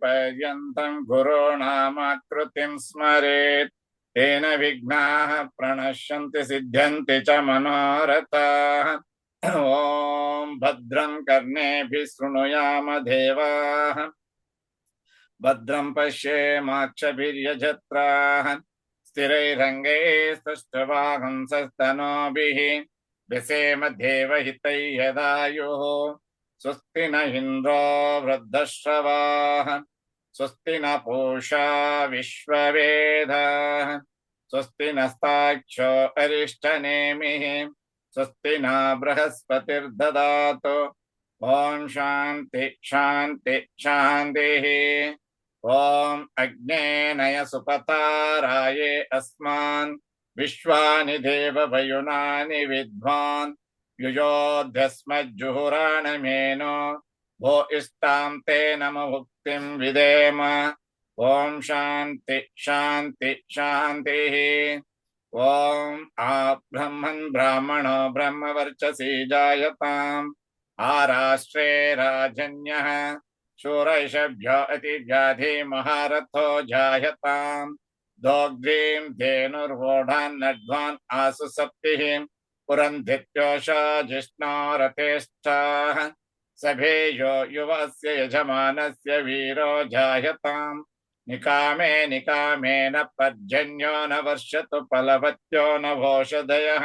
पर्यन्तं गुरूणामाकृतिं स्मरेत् तेन विघ्नाः प्रणश्यन्ति सिद्ध्यन्ति च मनोरथाः ॐ भद्रं कर्णेभिः शृणुयाम देवाः भद्रं पश्येमाक्षभिर्यजत्राः स्थिरैरङ्गैस्तुष्टुवागुंसस्तनूभिः व्यसेम देवहितै यदायुः स्वस्ति न इन्द्रो वृद्धश्रवाः स्वस्ति न पूषा विश्ववेदाः स्वस्ति नस्ताक्षो अरिष्टनेमिः स्वस्ति न बृहस्पतिर्ददातु ॐ शान्ति शान्ति शान्तिः ॐ अग्नेनय सुपताराये अस्मान् विश्वानि देववयुनानि विद्वान् युयोध्यस्मज्जुहुराणमेनो भो इष्टां ते नम भुक्तिं विदेम ॐ शान्ति शान्ति शान्तिः ॐ ब्रह्मन् ब्राह्मणो ब्रह्मवर्चसी जायताम् आराष्ट्रे राजन्यः शूरैषभ्यो अतिव्याधि महारथो जायताम् दोग्ध्रीं धेनुर्वोढान्नड्वान् आसु सप्तिः पुरन्धित्योषा जिष्णो रथेष्ठाः सभेयो युवस्य यजमानस्य वीरो जायताम् निकामे निकामेन पर्जन्यो न वर्षतु फलवत्यो न भोषधयः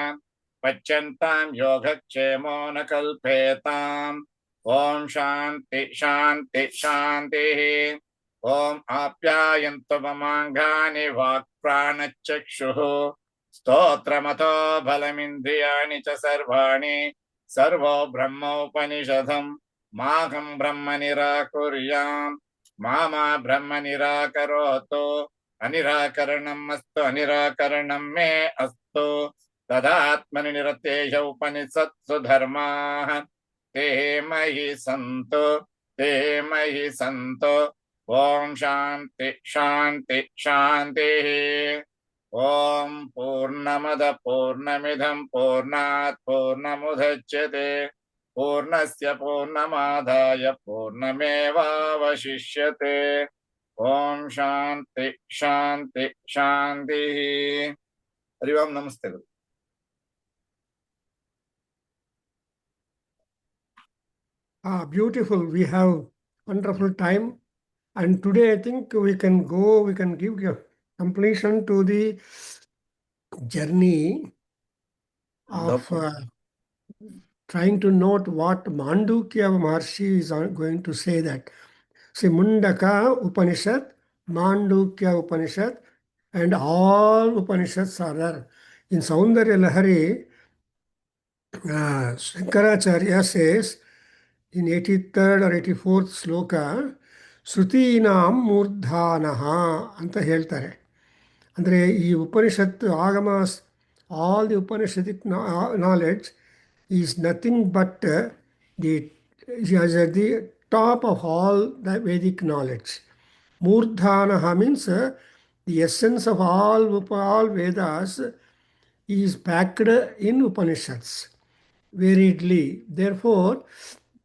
पच्यन्तां योगक्षेमो न कल्पेताम् ॐ शान्ति शान्ति शान्तिः ॐ आप्यायन्तु ममाङ्गानि वाक्प्राणचक्षुः स्तोत्रमतो बलमिन्द्रियाणि च सर्वाणि सर्वो ब्रह्मोपनिषदं माहं ब्रह्म निराकुर्याम् मा ब्रह्म निराकरोतु अनिराकरणम् अस्तु अनिराकरणं मे अस्तु तदात्मनि निरतेय उपनिषत्सु धर्माः ते मयि सन्तु ॐ शान्ति शान्ति शान्तिः ॐ पूर्णमद पूर्णमिदं पूर्णात् पूर्णमुदच्यते पूर्णस्य पूर्णमादाय पूर्णमेवावशिष्यते ॐ शान्ति शान्ति शान्तिः हरि ओं नमस्ते गुरु Beautiful. We have wonderful time. And today I think we can give completion to the journey of trying to note what Mandukya Maharshi is going to say that. See, Mundaka Upanishad, Mandukya Upanishad, and all Upanishads are there. In Saundarya Lahari, Shankaracharya says, in 83rd or 84th sloka, Shrutinam Murdhanaha anta ಹೇಳ್ತಾರೆ. ಅಂದರೆ ಈ ಉಪನಿಷತ್ತು Agamas all the Upanishadic knowledge is nothing but at the top of all the Vedic knowledge. Murdhanaha means the essence of all Vedas is packed in Upanishads variedly. Therefore,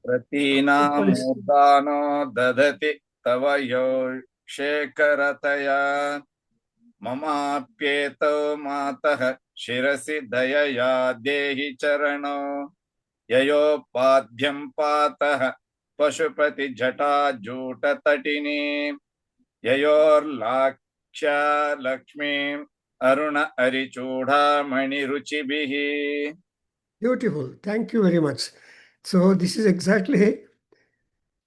Pratinam Murdano Dadati Tavayo Shekarataya Mamapyeto Matah Shirasi Dayaya Dehi Charano Yayopadhyam Patah Pashupati Jata Juta Tatini Yayor Laksha Lakshmi Aruna Arichudha Mani Ruchibihi. Beautiful. Thank you very much. So this is exactly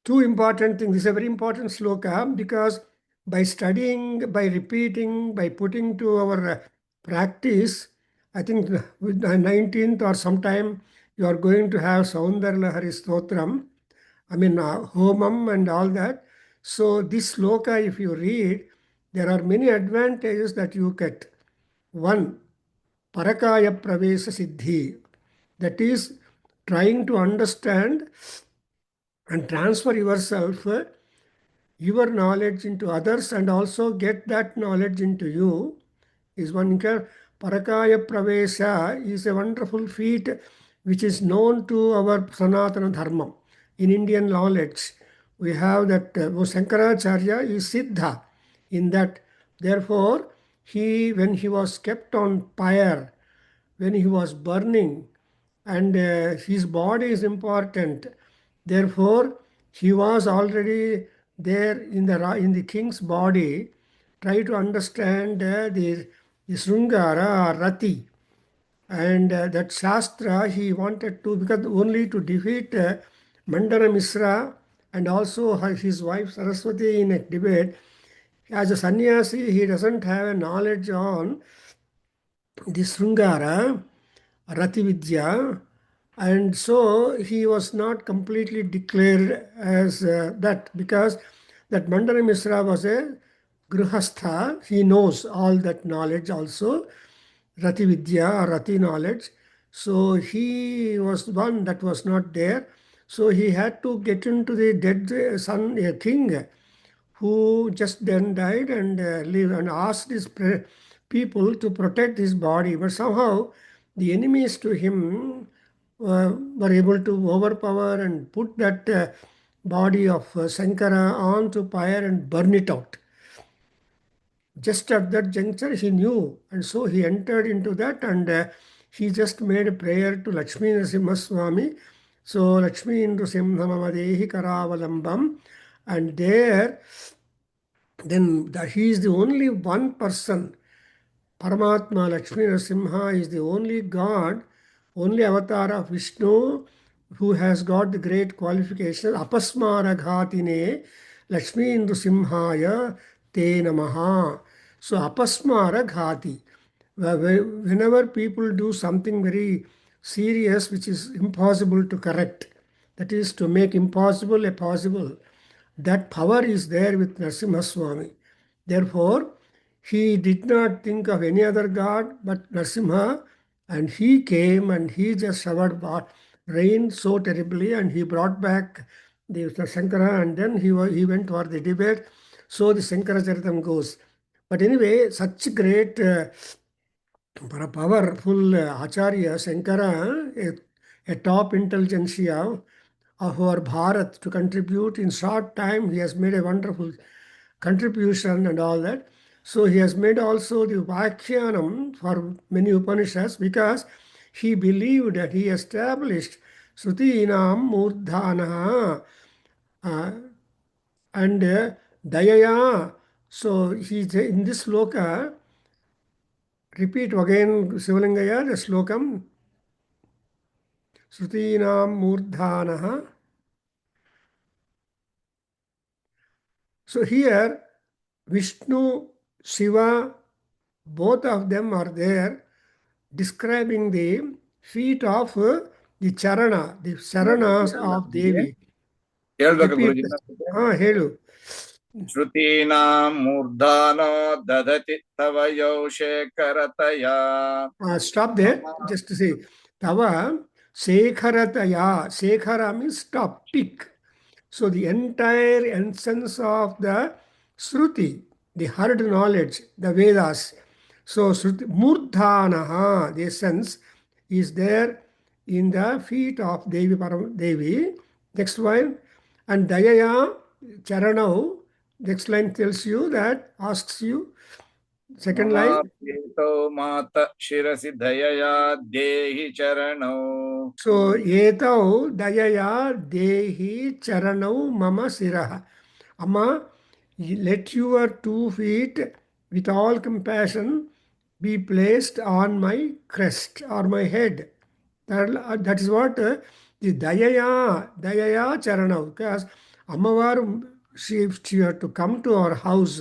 two important things. This is a very important sloka because by studying, by repeating, by putting to our practice, I think with the 19th or sometime you are going to have Saundarya Lahari Stotram, Homam and all that. So this sloka, if you read, there are many advantages that you get. One, Parakaya Pravesa Siddhi. That is trying to understand and transfer yourself, your knowledge into others and also get that knowledge into you is one. Parakaya Pravesa is a wonderful feat which is known to our Sanatana Dharma. In Indian knowledge, we have that Shankaracharya is Siddha in that. Therefore, when he was kept on fire, when he was burning, and his body is important. Therefore, he was already there in the king's body. Try to understand the Srungara or Rati. And that Shastra he wanted to, because only to defeat Mandana Misra and also his wife Saraswati in a debate. As a sannyasi, he doesn't have a knowledge on the Srungara, Rati Vidya, and so he was not completely declared as that, because that Mandana Misra was a Grihastha. He knows all that knowledge also, Rati Vidya or Rati knowledge. So he was one that was not there. So he had to get into the dead son, a king who just then died, and live and asked his people to protect his body. But somehow the enemies to him were able to overpower and put that body of Sankara onto fire and burn it out. Just at that juncture, he knew, and so he entered into that, and he just made a prayer to Lakshmi Narasimha Swami. So, Lakshmi Narasimhamadehi Karavalambam, and there, then he is the only one person. Paramatma Lakshmi Narasimha is the only God, only avatar of Vishnu who has got the great qualification. Apasmara Ghatine Lakshmi Narasimhaya Te Namaha. So Apasmara Ghati. Whenever people do something very serious which is impossible to correct, that is to make impossible a possible, that power is there with Narasimha Swami. Therefore, he did not think of any other god but Narasimha, and he came and he just showered rain so terribly, and he brought back the Shankara, and then he went for the debate. So the Shankara Charitam goes. But anyway, such great powerful Acharya Shankara, a top intelligentsia of our Bharat, to contribute in short time. He has made a wonderful contribution and all that. So he has made also the Vakhyanam for many Upanishads, because he believed that he established Shrutinam Murdhana and Dayaya. So in this sloka, repeat again Sivalingaya, the slokam. Shrutinam Murdhana. So here, Vishnu, Shiva, both of them are there describing the feet of the charana, the charanas of Devi. ಹೇಳ್ಬೇಕಾ Repeat. ಗುರುಜಿ? ಹೇಳು. ಶ್ರುತೀನಾಂ ಮೂರ್ಧಾನೋ ದದತಿ ತವ ಯೌ ಶೇಖರತಯಾ. Stop there. Just to say, Tava Sekharataya. Sekhara means stop, tick. So the entire essence of the Shruti, the heard knowledge, the Vedas. So Shruti, Murdhanaha, the essence, is there in the feet of Devi Devi. Next one. And Dayaya, Charanau, next line tells you that, asks you, second line. ಮಮಾಪ್ಯೇತೌ ಮಾತ ಶಿರಸಿ ದಯಯಾ ದೇಹಿ ಚರಣೌ. So, etau dayaya dehi charanau mama siraha. Amma, let your 2 feet with all compassion be placed on my crest or my head. That is what the dayaya charanau. Because Ammavaru, if she had to come to our house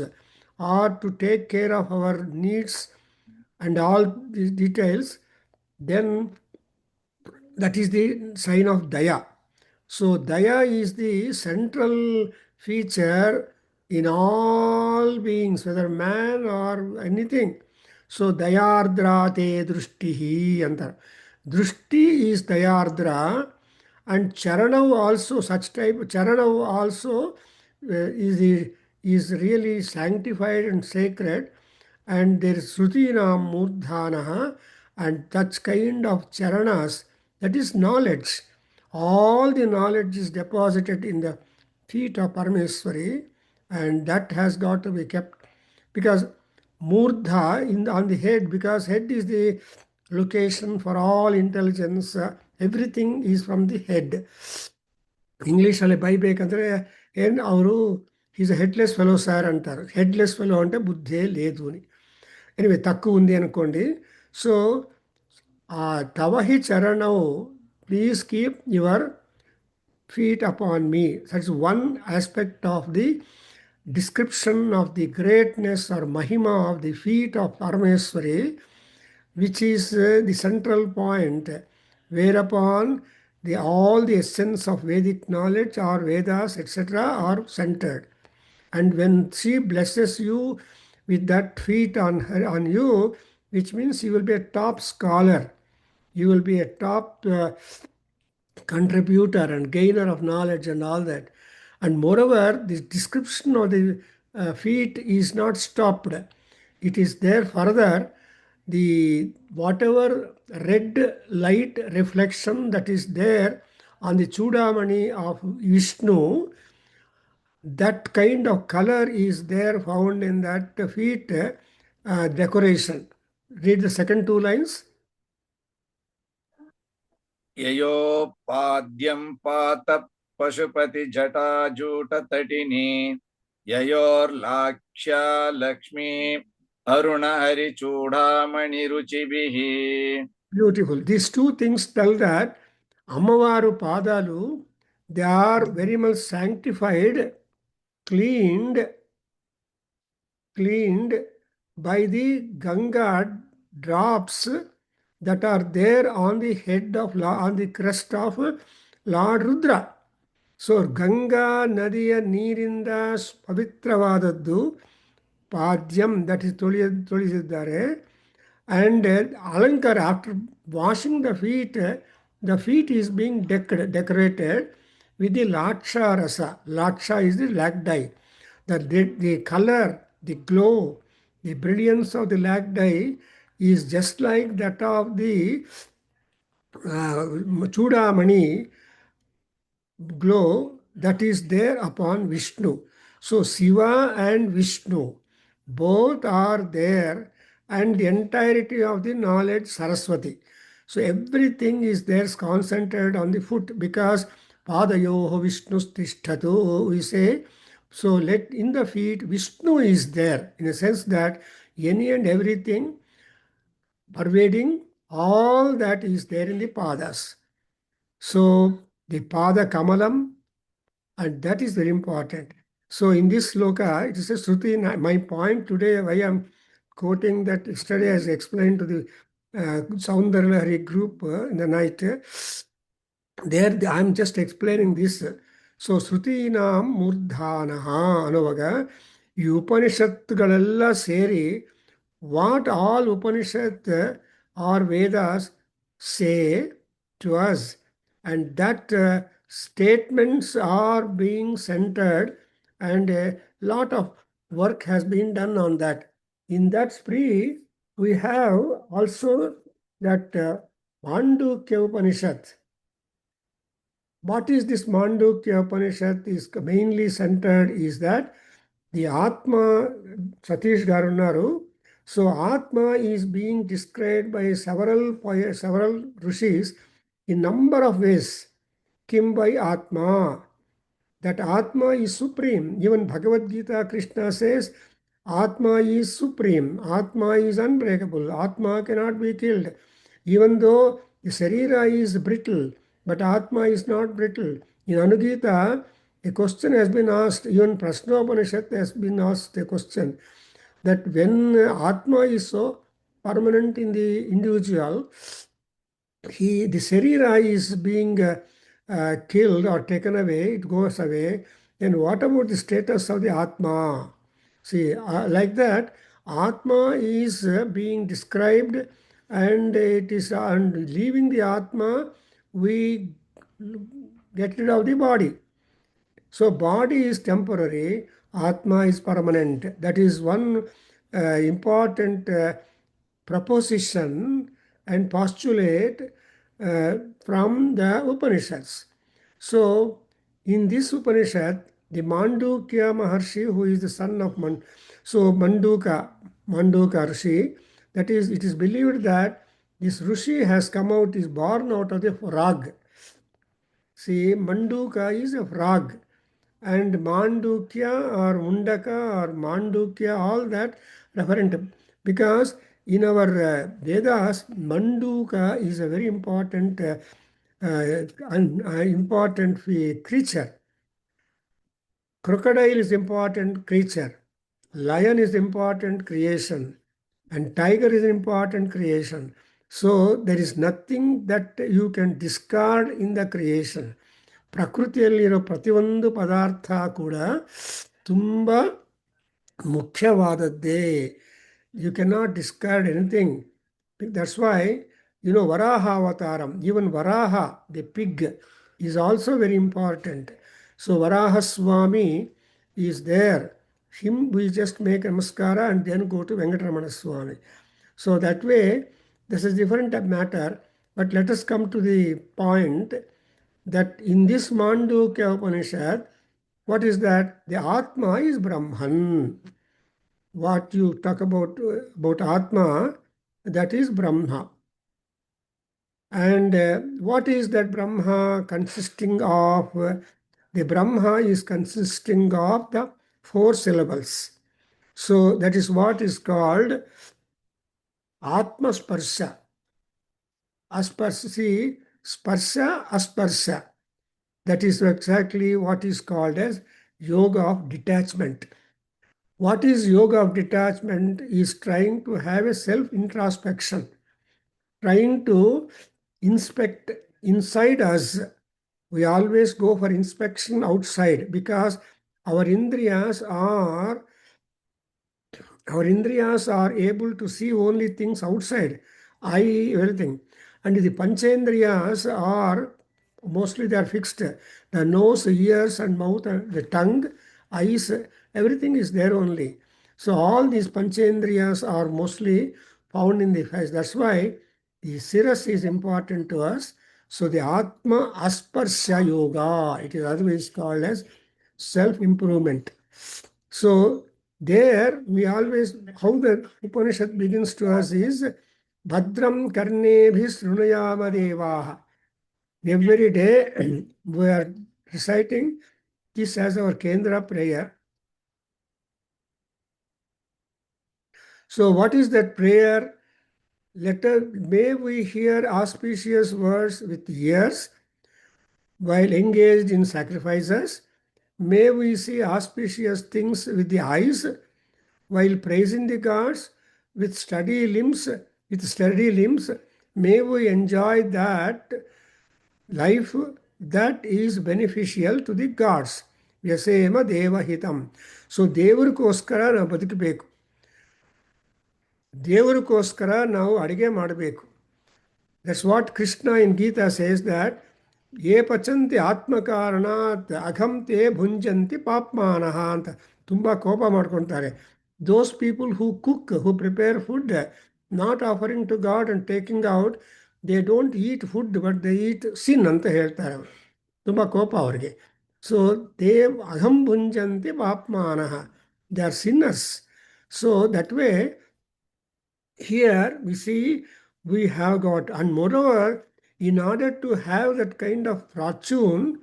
or to take care of our needs and all these details, then that is the sign of Daya. So Daya is the central feature in all beings, whether man or anything. So Dayardra te drushtihi anta. Drushti is Dayardra, and Charanav also, such type Charanav also is really sanctified and sacred, and there is Shrutinam Murdhanaha, and such kind of charanas, that is knowledge. All the knowledge is deposited in the feet of Parameswari, and that has got to be kept because Murdha on the head, because head is the location for all intelligence. Everything is from the head. ಇಂಗ್ಲೀಷಲ್ಲಿ ಬೈಬೇಕಂದ್ರೆ ಏನು ಅವರು is a headless fellow sir ಅಂటారు. Headless fellow అంటే బుద్ధే లేదు అని. Anyway తక్కువ ఉంది అనుకోండి. సో తవహి చరణం please keep your feet upon me. That's one aspect of the description of the greatness or mahima of the feet of Parameswari, which is the central point whereupon all the essence of Vedic knowledge or Vedas, etc., are centered. And when she blesses you with that feet on you, which means you will be a top scholar, you will be a top contributor and gainer of knowledge and all that. And moreover, the description of the feet is not stopped. It is there further. The whatever red light reflection that is there on the Chudamani of Vishnu, that kind of color is there found in that feet decoration. Read the second two lines. ययोपाद्यं पात पशुपति जटाजूट तटिनी ययोर्लाक्ष्या लक्ष्मी अरुण हरि चूड़ामणि रुचिभिः. Beautiful. These two things tell that Ammavaru Padalu, they are very much sanctified, cleaned by the Ganga drops that are there on the head of, on the crest of Lord Rudra. So Ganga Nadiya Neerinda Pavitravadaddu Padyam, that is Tolisiddare. And Alankar, after washing the feet is being decorated with the Laksha Rasa. Laksha is the lac dye. The color, the glow, the brilliance of the lac dye is just like that of the Chudamani glow that is there upon Vishnu. So Shiva and Vishnu, both are there, and the entirety of the knowledge Saraswati. So everything is there concentrated on the foot because Padayoho Vishnu Tishtatu, we say. So let in the feet, Vishnu is there in a sense that any and everything pervading, all that is there in the Padas. So the Pada Kamalam, and that is very important. So in this sloka, it is a Shruti. My point today, why I am quoting that yesterday as explained to the Soundarlahari group in the night, there I am just explaining this. So Shrutinam Murdhanaha Anavaga, ಈ ಉಪನಿಷತ್ತುಗಳೆಲ್ಲ ಸೇರಿ what all Upanishad or Vedas say to us, and that statements are being centered, and a lot of work has been done on that. In that spree, we have also that Mundukhyopanishad. What is this Mundukhyopanishad is mainly centered is that the Atma, Satish Garunaru, so Atma is being described by several rishis in number of ways. Kim by Atma. That Atma is supreme. Even Bhagavad Gita, Krishna says, Atma is supreme. Atma is unbreakable. Atma cannot be killed. Even though the Sarira is brittle, but Atma is not brittle. In Anugita, a question has been asked, even Prashnopanishad has been asked a question, that when Atma is so permanent in the individual, the Sarira is being killed or taken away, it goes away, then what about the status of the Atma? See, like that, Atma is being described, and it is and leaving the Atma, we get rid of the body. So body is temporary, Atma is permanent. That is one important proposition and postulate from the Upanishads. So in this Upanishad, the Mandukya Maharshi, who is the son of so Mandukya Rishi, that is, it is believed that this Rishi has come out, is born out of the frog. See, Manduka is a frog, and Mandukya or Mundaka or Mandukya, all that referent, because in our Vedas, Manduka is a very important important creature. Crocodile is important creature. Lion is important creation. And tiger is an important creation. So there is nothing that you can discard in the creation. ಪ್ರಕೃತಿಯಲ್ಲಿರೋ ಪ್ರತಿಯೊಂದು ಪದಾರ್ಥ ಕೂಡ ತುಂಬ ಮುಖ್ಯವಾದದ್ದೇ. You cannot discard anything. That's why, Varaha Avataram, even Varaha, the pig, is also very important. So Varaha Swami is there. Him we just make namaskara and then go to Venkataramana Swami. So that way, this is different matter. But let us come to the point that in this Mundukhyopanishad, what is that? The Atma is Brahman. What you talk about Atma, that is Brahma. And what is that Brahma consisting of? The Brahma is consisting of the 4 syllables. So that is what is called Atma Sparsha. Asparsha, see, Sparsha, Asparsha. That is exactly what is called as yoga of detachment. What is yoga of detachment? Is trying to have a self-introspection, trying to inspect inside us. We always go for inspection outside because our indriyas are able to see only things outside, eye, everything. And the panchendriyas are mostly they are fixed. The nose, ears, and mouth, the tongue, eyes, everything is there only. So all these panchendriyas are mostly found in the face. That's why the siras is important to us. So the Atma Asparsha Yoga, it is otherwise called as self-improvement. So there we always, how the Upanishad begins to us is Bhadram Karnebhis Runayama Devaha. Every day we are reciting this as our Kendra prayer. So what is that prayer? May we hear auspicious words with ears while engaged in sacrifices. May we see auspicious things with the eyes while praising the gods. With steady limbs, may we enjoy that life that is beneficial to the gods. Vyasema Deva Hitam. So ದೇವರಿಗೋಸ್ಕರ ನಾವು ಬದುಕಬೇಕು, ದೇವರಿಗೋಸ್ಕರ ನಾವು ಅಡಿಗೆ ಮಾಡಬೇಕು. That's what Krishna in Gita says, that ye pachanti atmakaranaat agham te bhunjanti papmanaha ಅಂತ ತುಂಬ ಕೋಪ ಮಾಡ್ಕೊತಾರೆ. Those people who cook, who prepare food, not offering to God and taking out, they don't eat food but they eat sin ಅಂತ ಹೇಳ್ತಾರೆ ಅವರು. ತುಂಬ ಕೋಪ ಅವರಿಗೆ. ಸೊ ಅಹಂ ಭುಂಜಂತಿ ಪಾಪ್ಮಾನಃ, they are sinners. So that way here we see we have got, and moreover, in order to have that kind of fortune,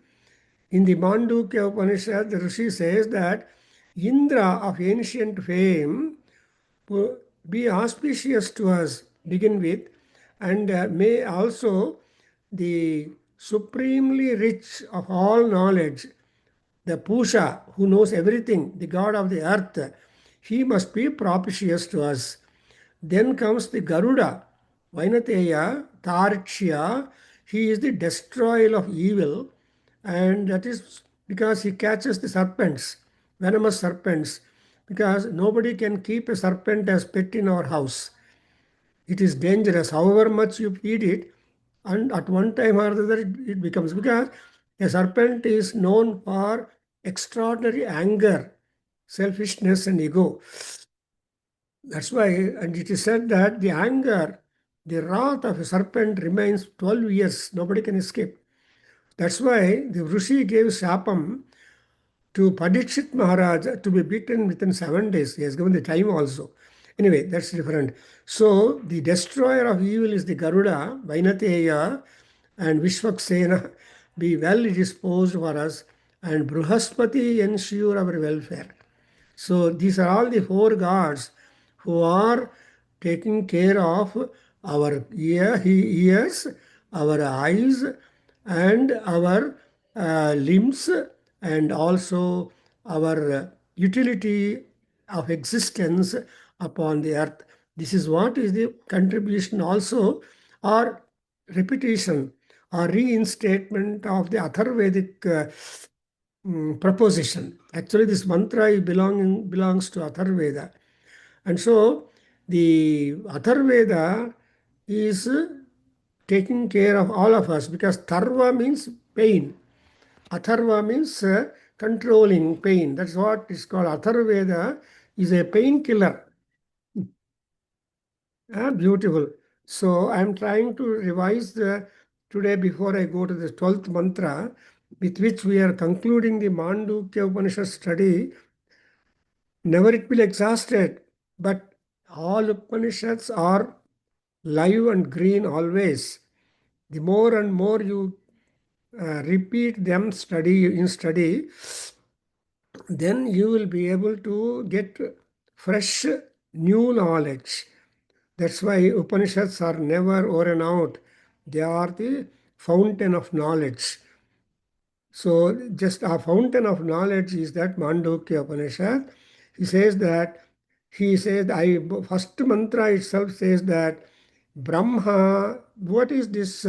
in the Mundukhyopanishad, the Rishi says that Indra of ancient fame be auspicious to us, begin with, and may also the supremely rich of all knowledge, the Pusha, who knows everything, the god of the earth, he must be propitious to us. Then comes the Garuda, Vainateya, Tarikshya. He is the destroyer of evil, and that is because he catches the serpents, venomous serpents, because nobody can keep a serpent as pet in our house. It is dangerous. However much you feed it, and at one time or other it becomes, because a serpent is known for extraordinary anger, selfishness, and ego. That's why, and it is said that the anger, the wrath of a serpent remains 12 years. Nobody can escape. That's why the Rishi gave Shapam to Parikshit Maharaj to be beaten within 7 days. He has given the time also. Anyway, that's different. So the destroyer of evil is the Garuda, Vainateya, and Vishwaksena be well disposed for us, and Bruhaspati ensure our welfare. So these are all the four gods who are taking care of our ears, our eyes, and our limbs, and also our utility of existence upon the earth. This is what is the contribution also, or repetition or reinstatement of the Atharvedic proposition. Actually, this mantra belongs to Atharveda. And so the Atharveda is taking care of all of us, because Tharva means pain. Atharva means controlling pain. That's what is called. Atharveda is a painkiller. Beautiful. So I'm trying to revise today before I go to the 12th mantra, with which we are concluding the Mundukhyopanishad study. Never it will exhausted, but all Upanishads are live and green always. The more and more you repeat them study, then you will be able to get fresh new knowledge. That's why Upanishads are never worn out. They are the fountain of knowledge. So just a fountain of knowledge is that Mandukya Upanishad. He says, first mantra itself says that Brahma, what is this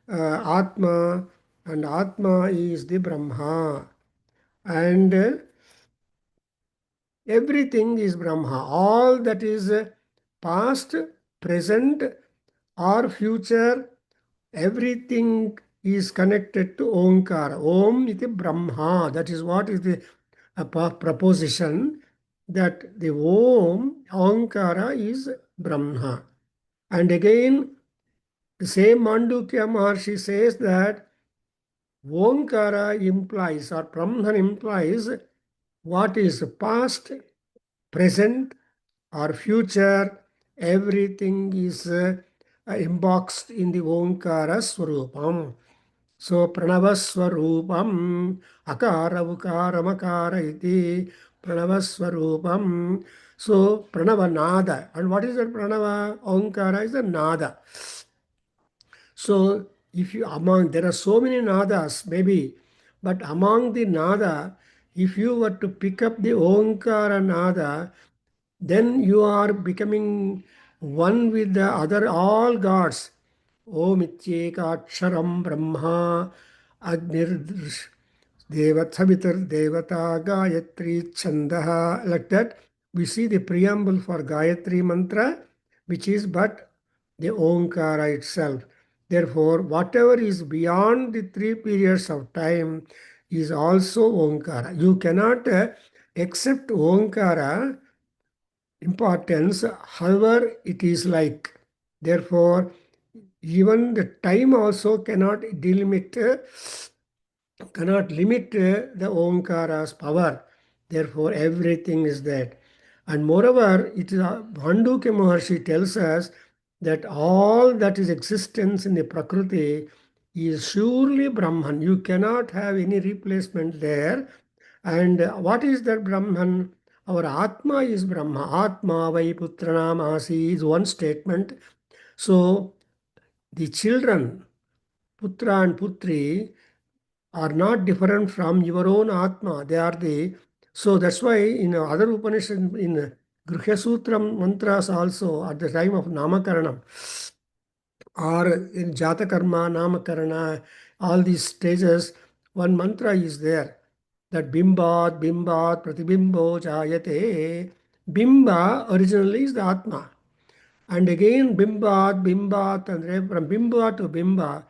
Atma? And Atma is the Brahma. And everything is Brahma. All that is past, present, or future, everything is connected to Omkara. Om iti Brahma. That is what is the proposition, that the Om, Omkara is Brahma. And again, the same Mandukya Maharshi says that Omkara implies, or Brahman implies, what is past, present, or future. Everything is emboxed in the Omkara Swarupam. So Pranavaswarupam, Akara Ukara Makara iti Pranavaswarupam. So Pranava Nada. And what is that Pranava? Omkara is the Nada. So if you there are so many nadas maybe, but among the nada, if you were to pick up the Omkara nada, then you are becoming one with the other all gods. Om Ityekaksharam Brahma Agnir Savitar Devata Gayatri Chandaha. Like that, we see the preamble for Gayatri mantra, which is but the Omkara itself. Therefore, whatever is beyond the three periods of time is also Omkara. You cannot accept Omkara importance, however it is like. Therefore, even the time also cannot limit the Omkara's power. Therefore, everything is that. And moreover, it is Mandukya Maharshi tells us that all that is existence in the Prakriti is surely Brahman. You cannot have any replacement there. And what is that Brahman? Our Atma is Brahma. Atma vai putranam asi is one statement. So the children, Putra and Putri, are not different from your own Atma. They are the. So that's why in other Upanishads, in Grihya Sutram mantras also, at the time of Namakaranam, or in Jatakarma, Namakarana, all these stages, one mantra is there, that Bimbat, Bimbat, Pratibimbo, Jayate. Bimba originally is the Atma. And again, Bimbat, Bimbat, and from Bimba to Bimba,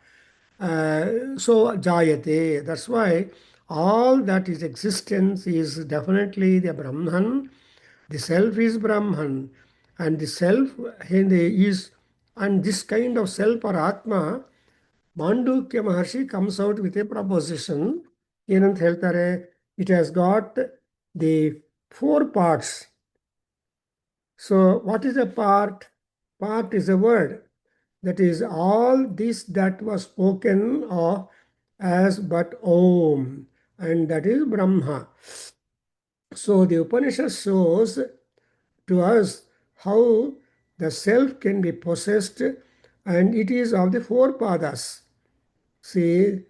so Jayate. That's why all that is existence is definitely the Brahman. The self is Brahman. And the self is, and this kind of self or Atma, Mandukya Maharshi comes out with a proposition. ಏನಂತ ಹೇಳ್ತಾರೆ? it has got the four parts. So what is a part? Part is a word. That is all this that was spoken of as but Om, and that is Brahma. So the Upanishad shows to us how the self can be possessed, and it is of the four padas. See,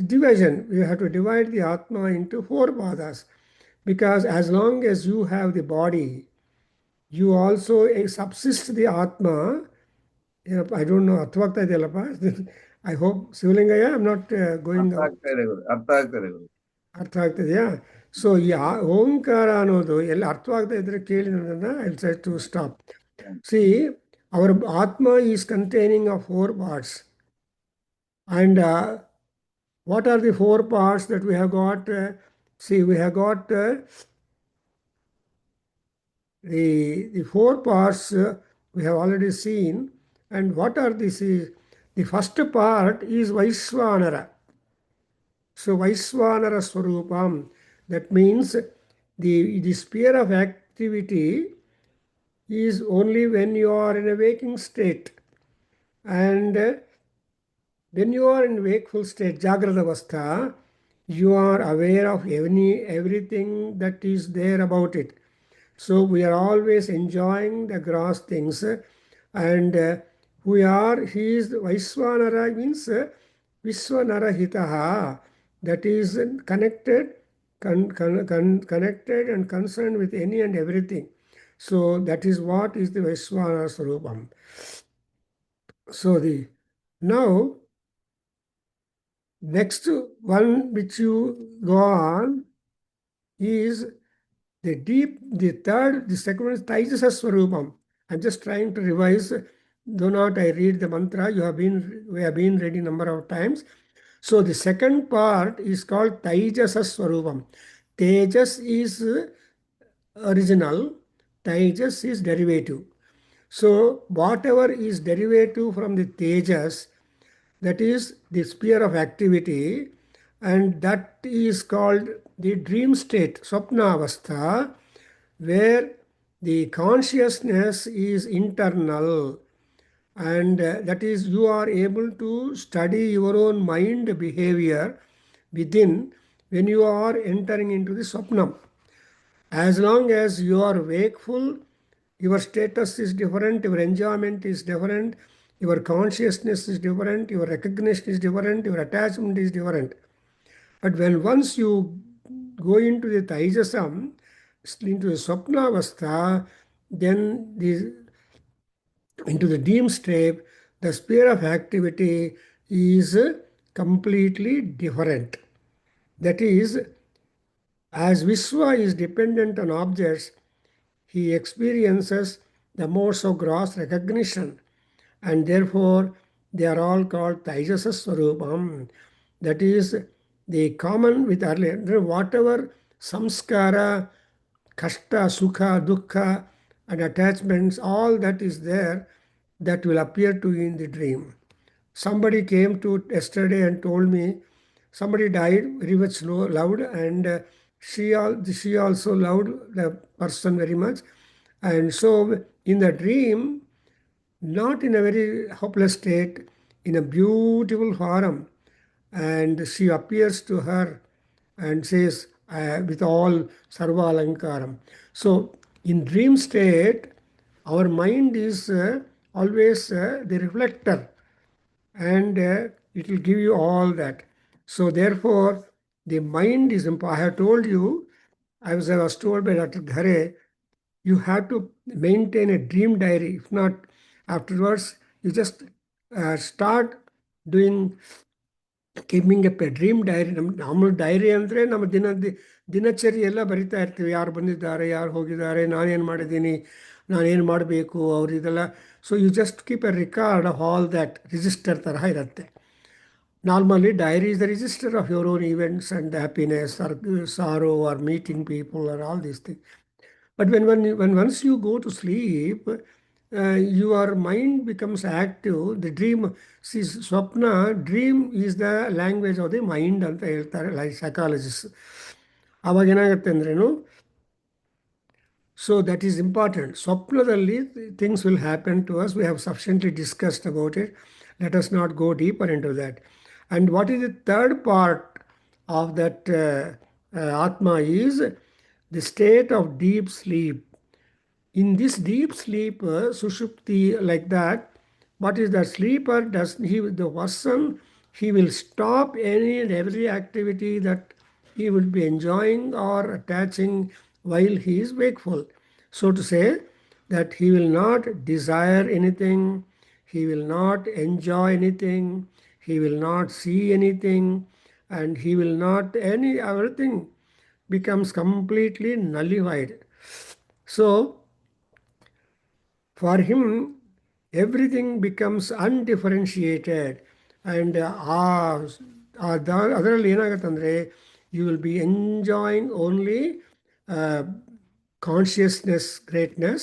division. You have to divide the Atma into four padas, because as long as you have the body, you also subsist the Atma. I don't know, ಅರ್ಥವಾಗ್ತಾ ಇದೆಯಲ್ಲಪ್ಪ? I hope Shivalingaiah, I'm not going ಅರ್ಥ out. ಆಗ್ತಾ ಇದೆ ಗುರು, ಅರ್ಥ ಆಗ್ತದೆ ಗುರು. ಅರ್ಥ ಆಗ್ತಿದೆಯಾ? So ಈ ಓಂಕಾರ ಅನ್ನೋದು ಎಲ್ಲ ಅರ್ಥವಾಗ್ತಾ ಇದ್ರೆ ಕೇಳಿ ನನ್ನನ್ನು. I will try to stop. See, our Atma is containing of four parts. And what are the four parts that we have got? See, we have got the four parts we have already seen. And what are these? The first part is Vaishvanara. So Vaishvanara Swarupam, that means the sphere of activity is only when you are in a waking state. And when you are in wakeful state, Jagrata Avastha, you are aware of everything that is there about it. So we are always enjoying the gross things, and he is Vaishvanara, means Vishwanara Hitaha, that is connected and concerned with any and everything. So that is what is the Vaishwanara Swarupam. So now next one which you go on is the third, the second one is Taijasa Swarupam. I'm just trying to revise. Do not I read the mantra. We have been reading number of times. So the second part is called Taijasa Swarupam. Tejas is original. Taijas is derivative. So whatever is derivative from the Tejas, that is the sphere of activity, and that is called the dream state, Swapna Avastha, where the consciousness is internal, and that is you are able to study your own mind behavior within when you are entering into the Swapnam. As long as you are wakeful, your status is different, your enjoyment is different, your consciousness is different, your recognition is different, your attachment is different. But when once you go into the Taijasam, into the Swapnavastha, then into the dream state, the sphere of activity is completely different. That is, as Vishwa is dependent on objects, he experiences the modes of gross recognition, and therefore they are all called Taijasa Swarupam. That is the common with earlier. Whatever samskara, kashta, sukha, dukkha, and attachments, all that is there, that will appear to you in the dream. Somebody came to yesterday and told me somebody died very much loud, and she also loved the person very much. And so in the dream, not in a very hopeless state, in a beautiful form, and she appears to her and says with all sarva alankaram. So in dream state, our mind is always the reflector, and it will give you all that. So therefore, the mind is important. I have told you, I was told by Dr. Ghare, you have to maintain a dream diary. If not, afterwards, you just start doing keeping A dream dairy. ನಮ್ಮ dairy ಅಂದರೆ ನಮ್ಮ ದಿನಚರಿ ಎಲ್ಲ ಬರಿತಾ ಇರ್ತೀವಿ. ಯಾರು ಬಂದಿದ್ದಾರೆ, ಯಾರು ಹೋಗಿದ್ದಾರೆ, ನಾನೇನು ಮಾಡಿದ್ದೀನಿ, ನಾನೇನು ಮಾಡಬೇಕು, ಅವ್ರು ಇದೆಲ್ಲ. So you just keep a record of all that, register ತರಹ ಇರುತ್ತೆ. Normally, diary is the register of your own events and happiness or sorrow or meeting people or all these things. But when once you go to sleep, your mind becomes active. The dream, see, swapna, dream is the language of the mind ಅಂತ ಹೇಳ್ತಾರೆ like psychologists. ಅವಾಗ ಏನಾಗುತ್ತೆ ಅಂದ್ರೇನು, so that is important. Swapnadalli, things will happen to us. We have sufficiently discussed about it. Let us not go deeper into that. And what is the third part of that Atma is the state of deep sleep. In this deep sleep, sushupti, like that, what is the sleeper? Does he, the person, he will stop any and every activity that he will be enjoying or attaching while he is wakeful. So to say that he will not desire anything, he will not enjoy anything, he will not see anything, and he will not any everything becomes completely nullified. So for him, everything becomes undifferentiated. And ಅದರಲ್ಲಿ ಏನಾಗುತ್ತೆ ಅಂದರೆ you will be enjoying only consciousness greatness,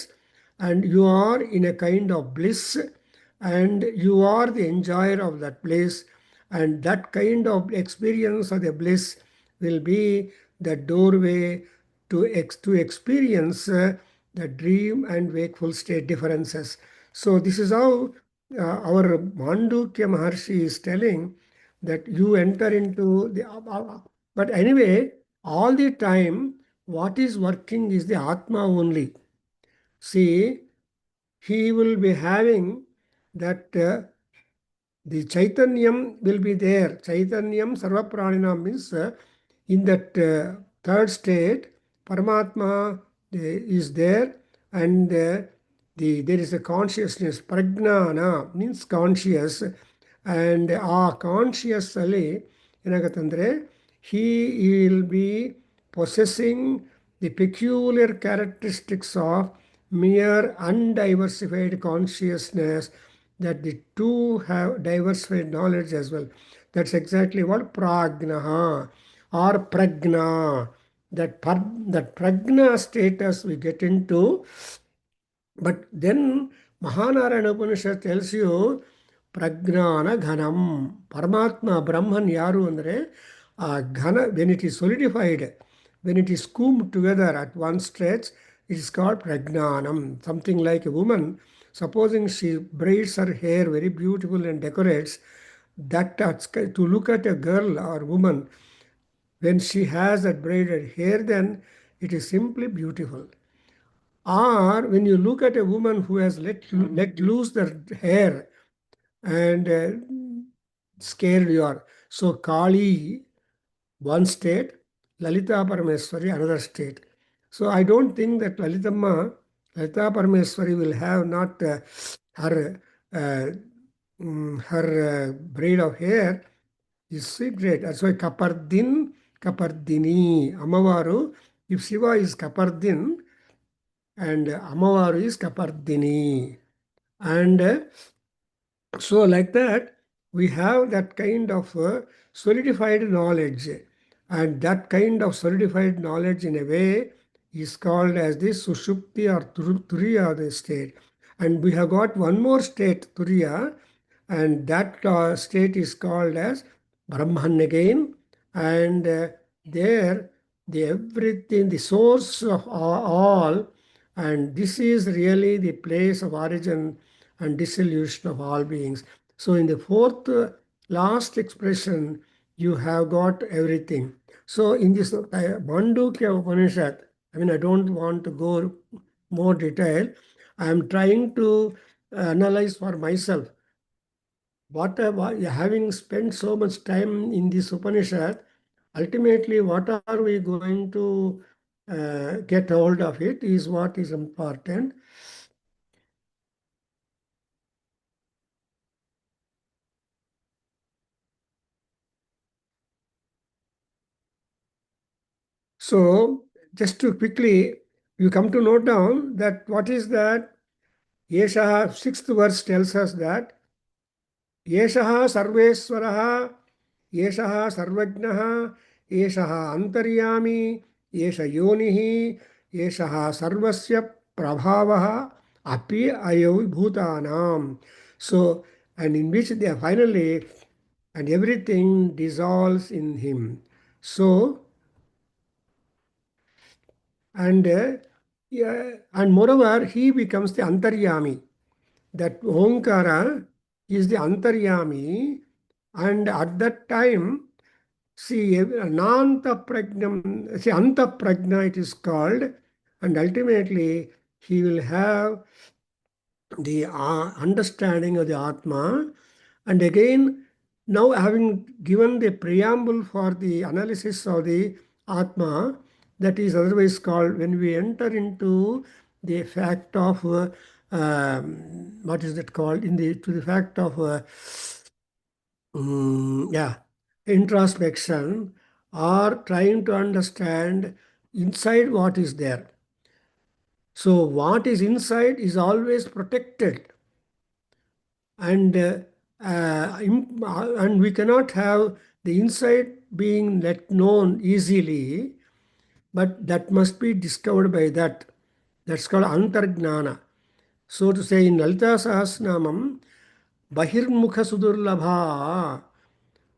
and you are in a kind of bliss, and you are the enjoyer of that bliss, and that kind of experience of the bliss will be the doorway to experience the dream and wakeful state differences. So this is how our Mandukya Maharshi is telling that you enter into the but anyway, all the time what is working is the Atma only. See, he will be having that the Chaitanyam will be there. Chaitanyam Sarva Pranina means in that third state, Paramatma is there, and there is a consciousness. Pragnana means conscious, and ಆ conscious ಅಲ್ಲಿ ಏನಾಗತ್ತಂದರೆ he will be possessing the peculiar characteristics of mere undiversified consciousness, that the two have diversified knowledge as well. That's exactly what pragnaha or pragna. That pragna status we get into. But then Mahanarayana Upanishad tells you pragnana ghanam. Paramatma Brahman yaru andre ghana, when it is solidified, when it is combed together at one stretch, it is called pragnanam. Something like a woman, supposing she braids her hair very beautiful and decorates, that to look at a girl or woman when she has that braided hair, then it is simply beautiful. Or when you look at a woman who has let loose their hair and scared you are. So Kali, one state, Lalita Parameswari, another state. So I don't think that Lalita Parameswari will have not her braid of hair is secret. That's why Kapardin, Kapardini, Amavaru. If Shiva is Kapardin and Amavaru is Kapardini. And so like that, we have that kind of solidified knowledge. And that kind of solidified knowledge in a way is called as the Sushupti or Turiya, the state. And we have got one more state, Turiya, and that state is called as Brahman again. And there, the everything, the source of all, and this is really the place of origin and dissolution of all beings. So in the fourth last expression, you have got everything. So in this Mandukya Upanishad, I mean, I don't want to go more detail. I am trying to analyze for myself. Having spent so much time in this Upanishad, ultimately, what are we going to get hold of it is what is important. So just to quickly, you come to note down that what is that? Yesha, sixth verse tells us that Yesha Sarveswaraha, Yesha Sarvajnaha, Yesha Antaryami, Yesha Yonihi, Yesha Sarvasya Prabhavaha, api ayav bhutanam. So, and in which they are finally, and everything dissolves in him. So, and yeah, and moreover, he becomes the antaryami. That Omkara is the antaryami, and at that time, see, Ananta Pragnam, see, Anta Prajna it is called, and ultimately he will have the understanding of the Atma. And again, now having given the preamble for the analysis of the Atma, that is otherwise called, when we enter into the fact of, what is that called, in the to the fact of, yeah, introspection, or trying to understand inside what is there. So what is inside is always protected, and and we cannot have the inside being let known easily, but that must be discovered by that. That's called antarjnana. So to say, in Lalita Sahasranamam, Bahirmukha Sudurlabha.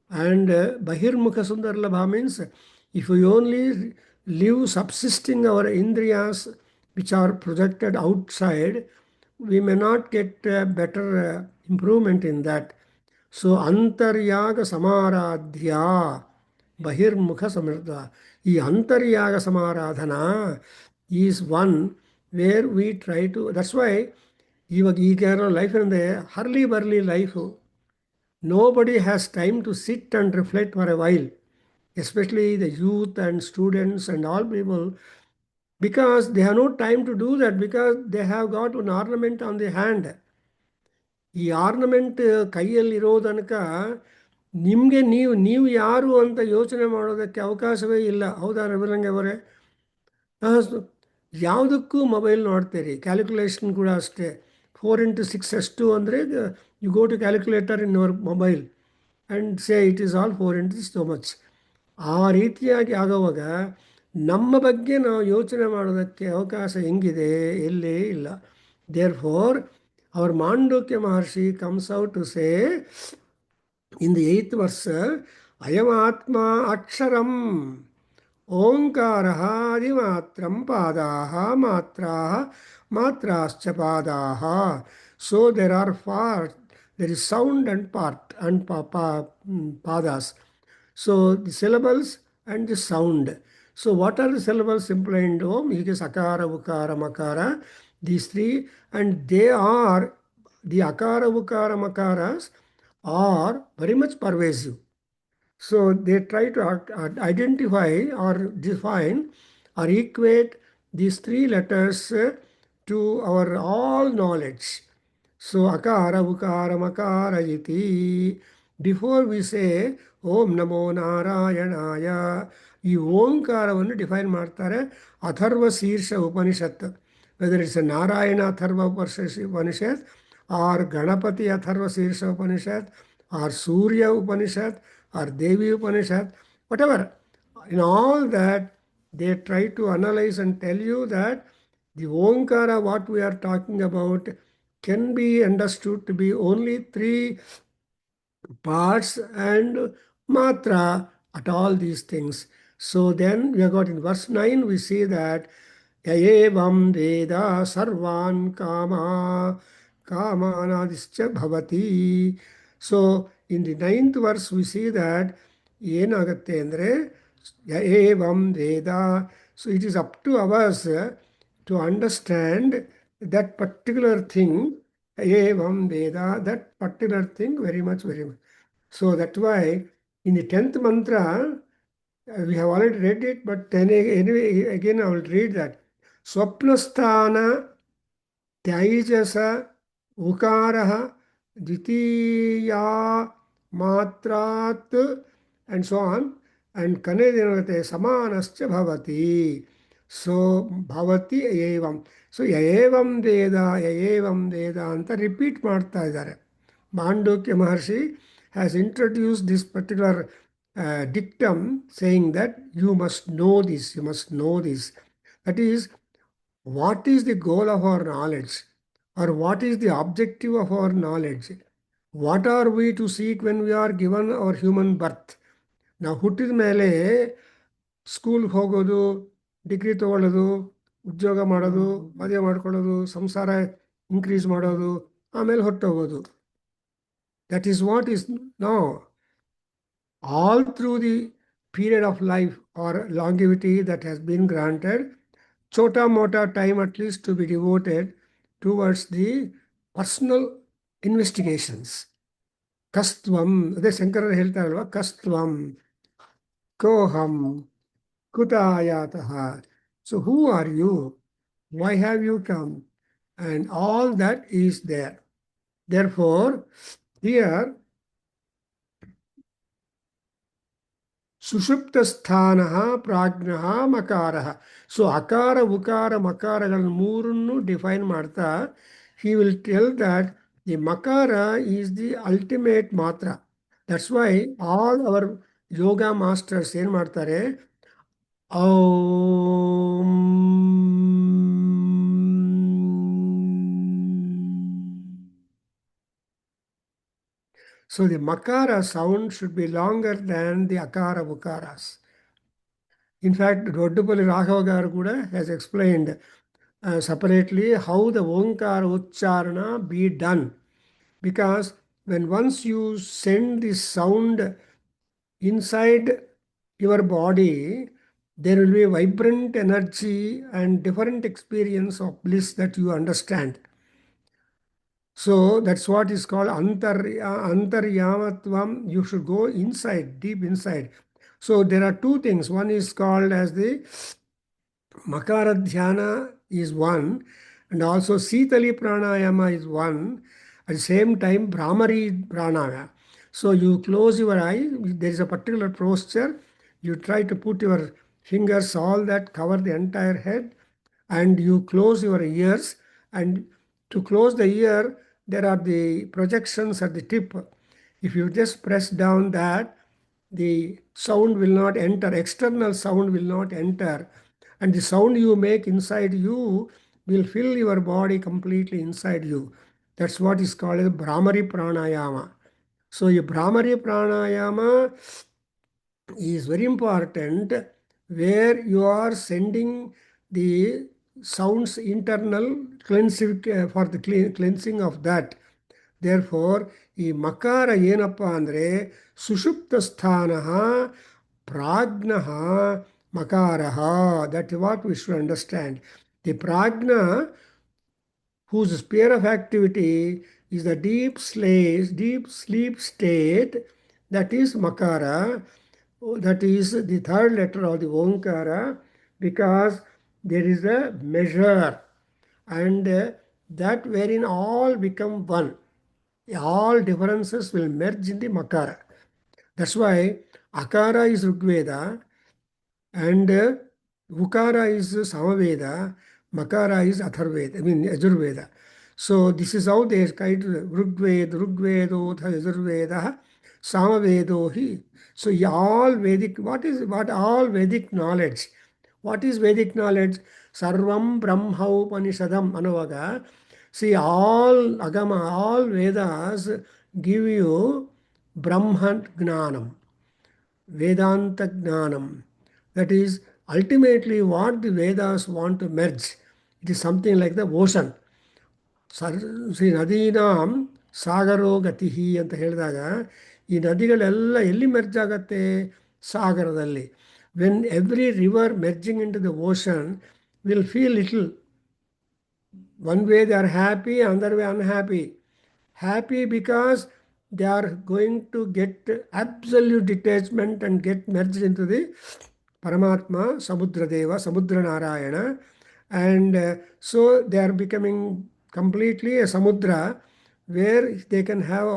And Bahirmukha Sundarlabha means if we only live subsisting our indriyas which are projected outside, we may not get better improvement in that. So Antaryaga Samaradhya Bahirmukha Samartha. The Antaryaga Samaradhana is one where we try to, that's why life in the hurly burly life. Nobody has time to sit and reflect for a while, especially the youth and students and all people, because they have no time to do that because they have got an ornament on the hand. ಈ ornament ಕೈಯಲ್ಲಿ ಇರೋ ತನಕ ನಿಮಗೆ ನೀವು ಯಾರು ಅಂತ ಯೋಚನೆ ಮಾಡೋದಕ್ಕೆ ಅವಕಾಶವೇ ಇಲ್ಲ. ಹೌದಾ ರವಿರಂಗ ಅವರೇ? ಯಾವುದಕ್ಕೂ ಮೊಬೈಲ್ ನೋಡ್ತೀರಿ, ಕ್ಯಾಲ್ಕುಲೇಷನ್ ಕೂಡ ಅಷ್ಟೇ. 4 into 6 ಎಷ್ಟು ಅಂದರೆ you go to calculator in your mobile and say it is all 4 into so much. ಆ ರೀತಿಯಾಗಿ ಆಗುವಾಗ ನಮ್ಮ ಬಗ್ಗೆ ನಾವು ಯೋಚನೆ ಮಾಡೋದಕ್ಕೆ ಅವಕಾಶ ಹೆಂಗಿದೆ? ಎಲ್ಲೇ ಇಲ್ಲ. Therefore our Mandukya Maharshi comes out to say in the 8th verse, Ayam Atma Aksharam Omkaraha Adimatram Padaha Matraha Matrascha Padaha. So there are part, there is sound and part and padas. So the syllables and the sound. So what are the syllables implied? Om, Sakara, Ukara, Makara, these three, and they are, the Akara, Ukara, Makaras are very much pervasive. So they try to identify or define or equate these three letters to our all knowledge. So akara, ukara, makara iti. Before we say Om Namo Narayanaya, ಈ ಓಂಕಾರವನ್ನು define ಮಾಡ್ತಾರೆ Atharva Shirsha Upanishad. Whether it's a Narayana Atharva Upanishad or Ganapati Atharva Shirsha Upanishad or Surya Upanishad or Devi Upanishad, whatever. In all that, they try to analyze and tell you that the Omkara, what we are talking about, can be understood to be only three parts and matra at all these things. So then we have got in verse 9, we see that Yayevam Veda Sarvan Kamanadischa Bhavati. So in the 9th verse, we see that Yenagatte andre Yayevam Veda. So it is up to us to understand that particular thing, Yayevam Veda, that particular thing very much, very much. So that's why in the 10th mantra, we have already read it, but then anyway, again I will read that. Swapnasthana Tyaijasa Ukaraha Dvitiya Matrat and so on. And Kanedinate Samanascha Bhavati. So Bhavati Yayevam. So Yayevam Veda anta repeat ಮಾಡ್ತಾ ಇದ್ದಾರೆ. Mandukya Maharshi has introduced this particular dictum saying that you must know this, you must know this. That is, what is the goal of our knowledge? or what is the objective of our knowledge? What are we to seek when we are given our human birth? ನಾವು ಹುಟ್ಟಿದ ಮೇಲೆ ಸ್ಕೂಲ್ಗೆ ಹೋಗೋದು, degree ತಗೊಳ್ಳೋದು, ಉದ್ಯೋಗ ಮಾಡೋದು, ಮದುವೆ ಮಾಡ್ಕೊಳ್ಳೋದು, ಸಂಸಾರ ಇನ್ಕ್ರೀಸ್ ಮಾಡೋದು, ಆಮೇಲೆ ಹೊರಟೋಗೋದು. That is what is now. All through the period of life or longevity that has been granted, chota mota time at least to be devoted towards the personal investigations. Kastvam, ಅದೇ ಶಂಕರರು ಹೇಳ್ತಾರಲ್ವ, ಕಸ್ತ್ವಂ, ಕೋಹಂ, kutayataha. So who are you? Why have you come? And all that is there. Therefore, here, ಸುಷುಪ್ತಸ್ಥಾನಃ ಪ್ರಾಜ್ಞಃ ಮಕಾರಃ. So ಅಕಾರ ಉಕಾರ ಮಕಾರಗಳನ್ನು ಮೂರನ್ನು define ಮಾಡ್ತಾ he will tell that the makara is the ultimate matra. That's why all our yoga masters ಏನು ಮಾಡ್ತಾರೆ, ಔಂ. So the makara sound should be longer than the akara ukaras. In fact, Doddupalli Raghavagaru Kuda has explained separately how the Onkara Ucharana be done. Because when once you send the sound inside your body, there will be vibrant energy and different experience of bliss that you understand. So that's what is called antaryamatvam. You should go inside, deep inside. So there are two things. One is called as the Makara Dhyana is one, and also Sitali Pranayama is one. At the same time, Brahmari Pranaya. So you close your eye, there is a particular posture. You try to put your fingers, all that cover the entire head, and you close your ears. And to close the ear, there are the projections at the tip. If you just press down that, the sound will not enter, external sound will not enter. And the sound you make inside you will fill your body completely inside you. That's what is called as Brahmari Pranayama. So a Brahmari Pranayama is very important, where you are sending the sounds internal cleansing for the cleansing of that. Therefore, ಈ ಮಕಾರ ಏನಪ್ಪ ಅಂದರೆ ಸುಷುಪ್ತ ಸ್ಥಾನ ಪ್ರಾಜ್ಞ ಮಕಾರ. That what we should understand. The prajna, whose sphere of activity is the deep sleep state, that is makara. That is the third letter of the Onkara, because there is a measure, and that wherein all become one. All differences will merge in the makara. That's why akara is Rigveda, and ukara is Samaveda, makara is Atharveda, Yajurveda. So this is how they kind Rigvedo, Yajurveda, Samavedo hi. So all Vedic, what all Vedic knowledge? What is Vedic knowledge? Sarvam Brahma Upanishadam Anavaga. See, all Agama, all Vedas give you Brahman Gnanam, Vedanta Gnanam. That is ultimately what the Vedas want to merge. It is something like the ocean. ಶ್ರೀ ನದೀನಾಂ ಸಾಗರೋ ಗತಿಹಿ ಅಂತ ಹೇಳಿದಾಗ, ಈ ನದಿಗಳೆಲ್ಲ ಎಲ್ಲಿ merge ಆಗತ್ತೆ? ಸಾಗರದಲ್ಲಿ. When every river merging into the ocean will feel little. One way they are happy, another way unhappy. Happy because they are going to get absolute detachment and get merged into the Paramatma, Samudra Deva, Samudra Narayana. And so they are becoming completely a Samudra, where they can have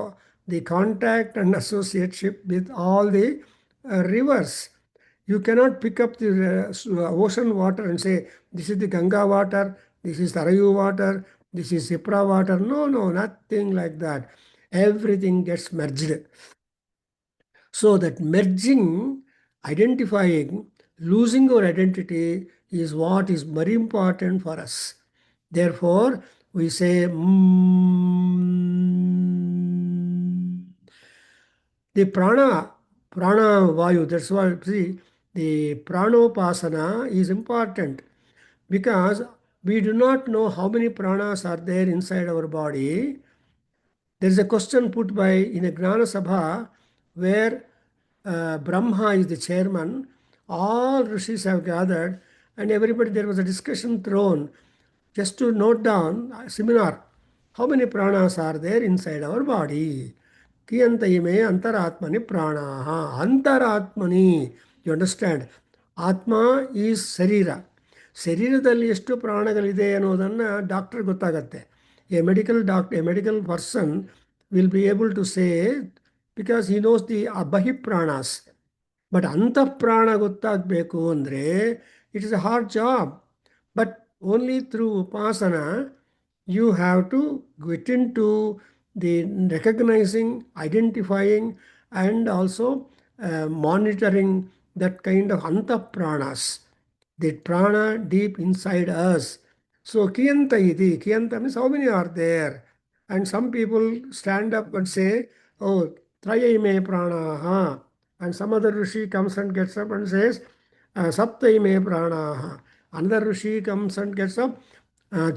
the contact and associateship with all the rivers. You cannot pick up the ocean water and say, this is the Ganga water, this is Tarayu water, this is Sipra water. No, nothing like that. Everything gets merged. So that merging, identifying, losing our identity is what is very important for us. Therefore, we say the prana vayu. That's why, see, the pranopasana is important because we do not know how many pranas are there inside our body. There is a question put by in a Gnana Sabha where Brahma is the chairman. All rishis have gathered, and everybody, there was a discussion thrown just to note down a seminar. How many pranas are there inside our body? Kiyanta ime antaratmani pranaha. Antaratmani. You understand? Atma is sarira. ಶರೀರದಲ್ಲಿ ಎಷ್ಟು ಪ್ರಾಣಗಳಿದೆ ಅನ್ನೋದನ್ನು doctor ಗೊತ್ತಾಗತ್ತೆ. A medical person will be able to say because he knows the ಬಹಿಪ್ರಾಣಾಸ್. But ಅಂತಃಪ್ರಾಣ ಗೊತ್ತಾಗಬೇಕು ಅಂದರೆ it is a hard job. But only through upasana you have to get into the recognizing, identifying, and also monitoring that kind of antapranas, the prana deep inside us. So kiyanta iti, kiyanta means how many are there? And some people stand up and say, oh, trayime pranaha. And some other rishi comes and gets up and says, saptaime pranaha. Another rishi comes and gets up,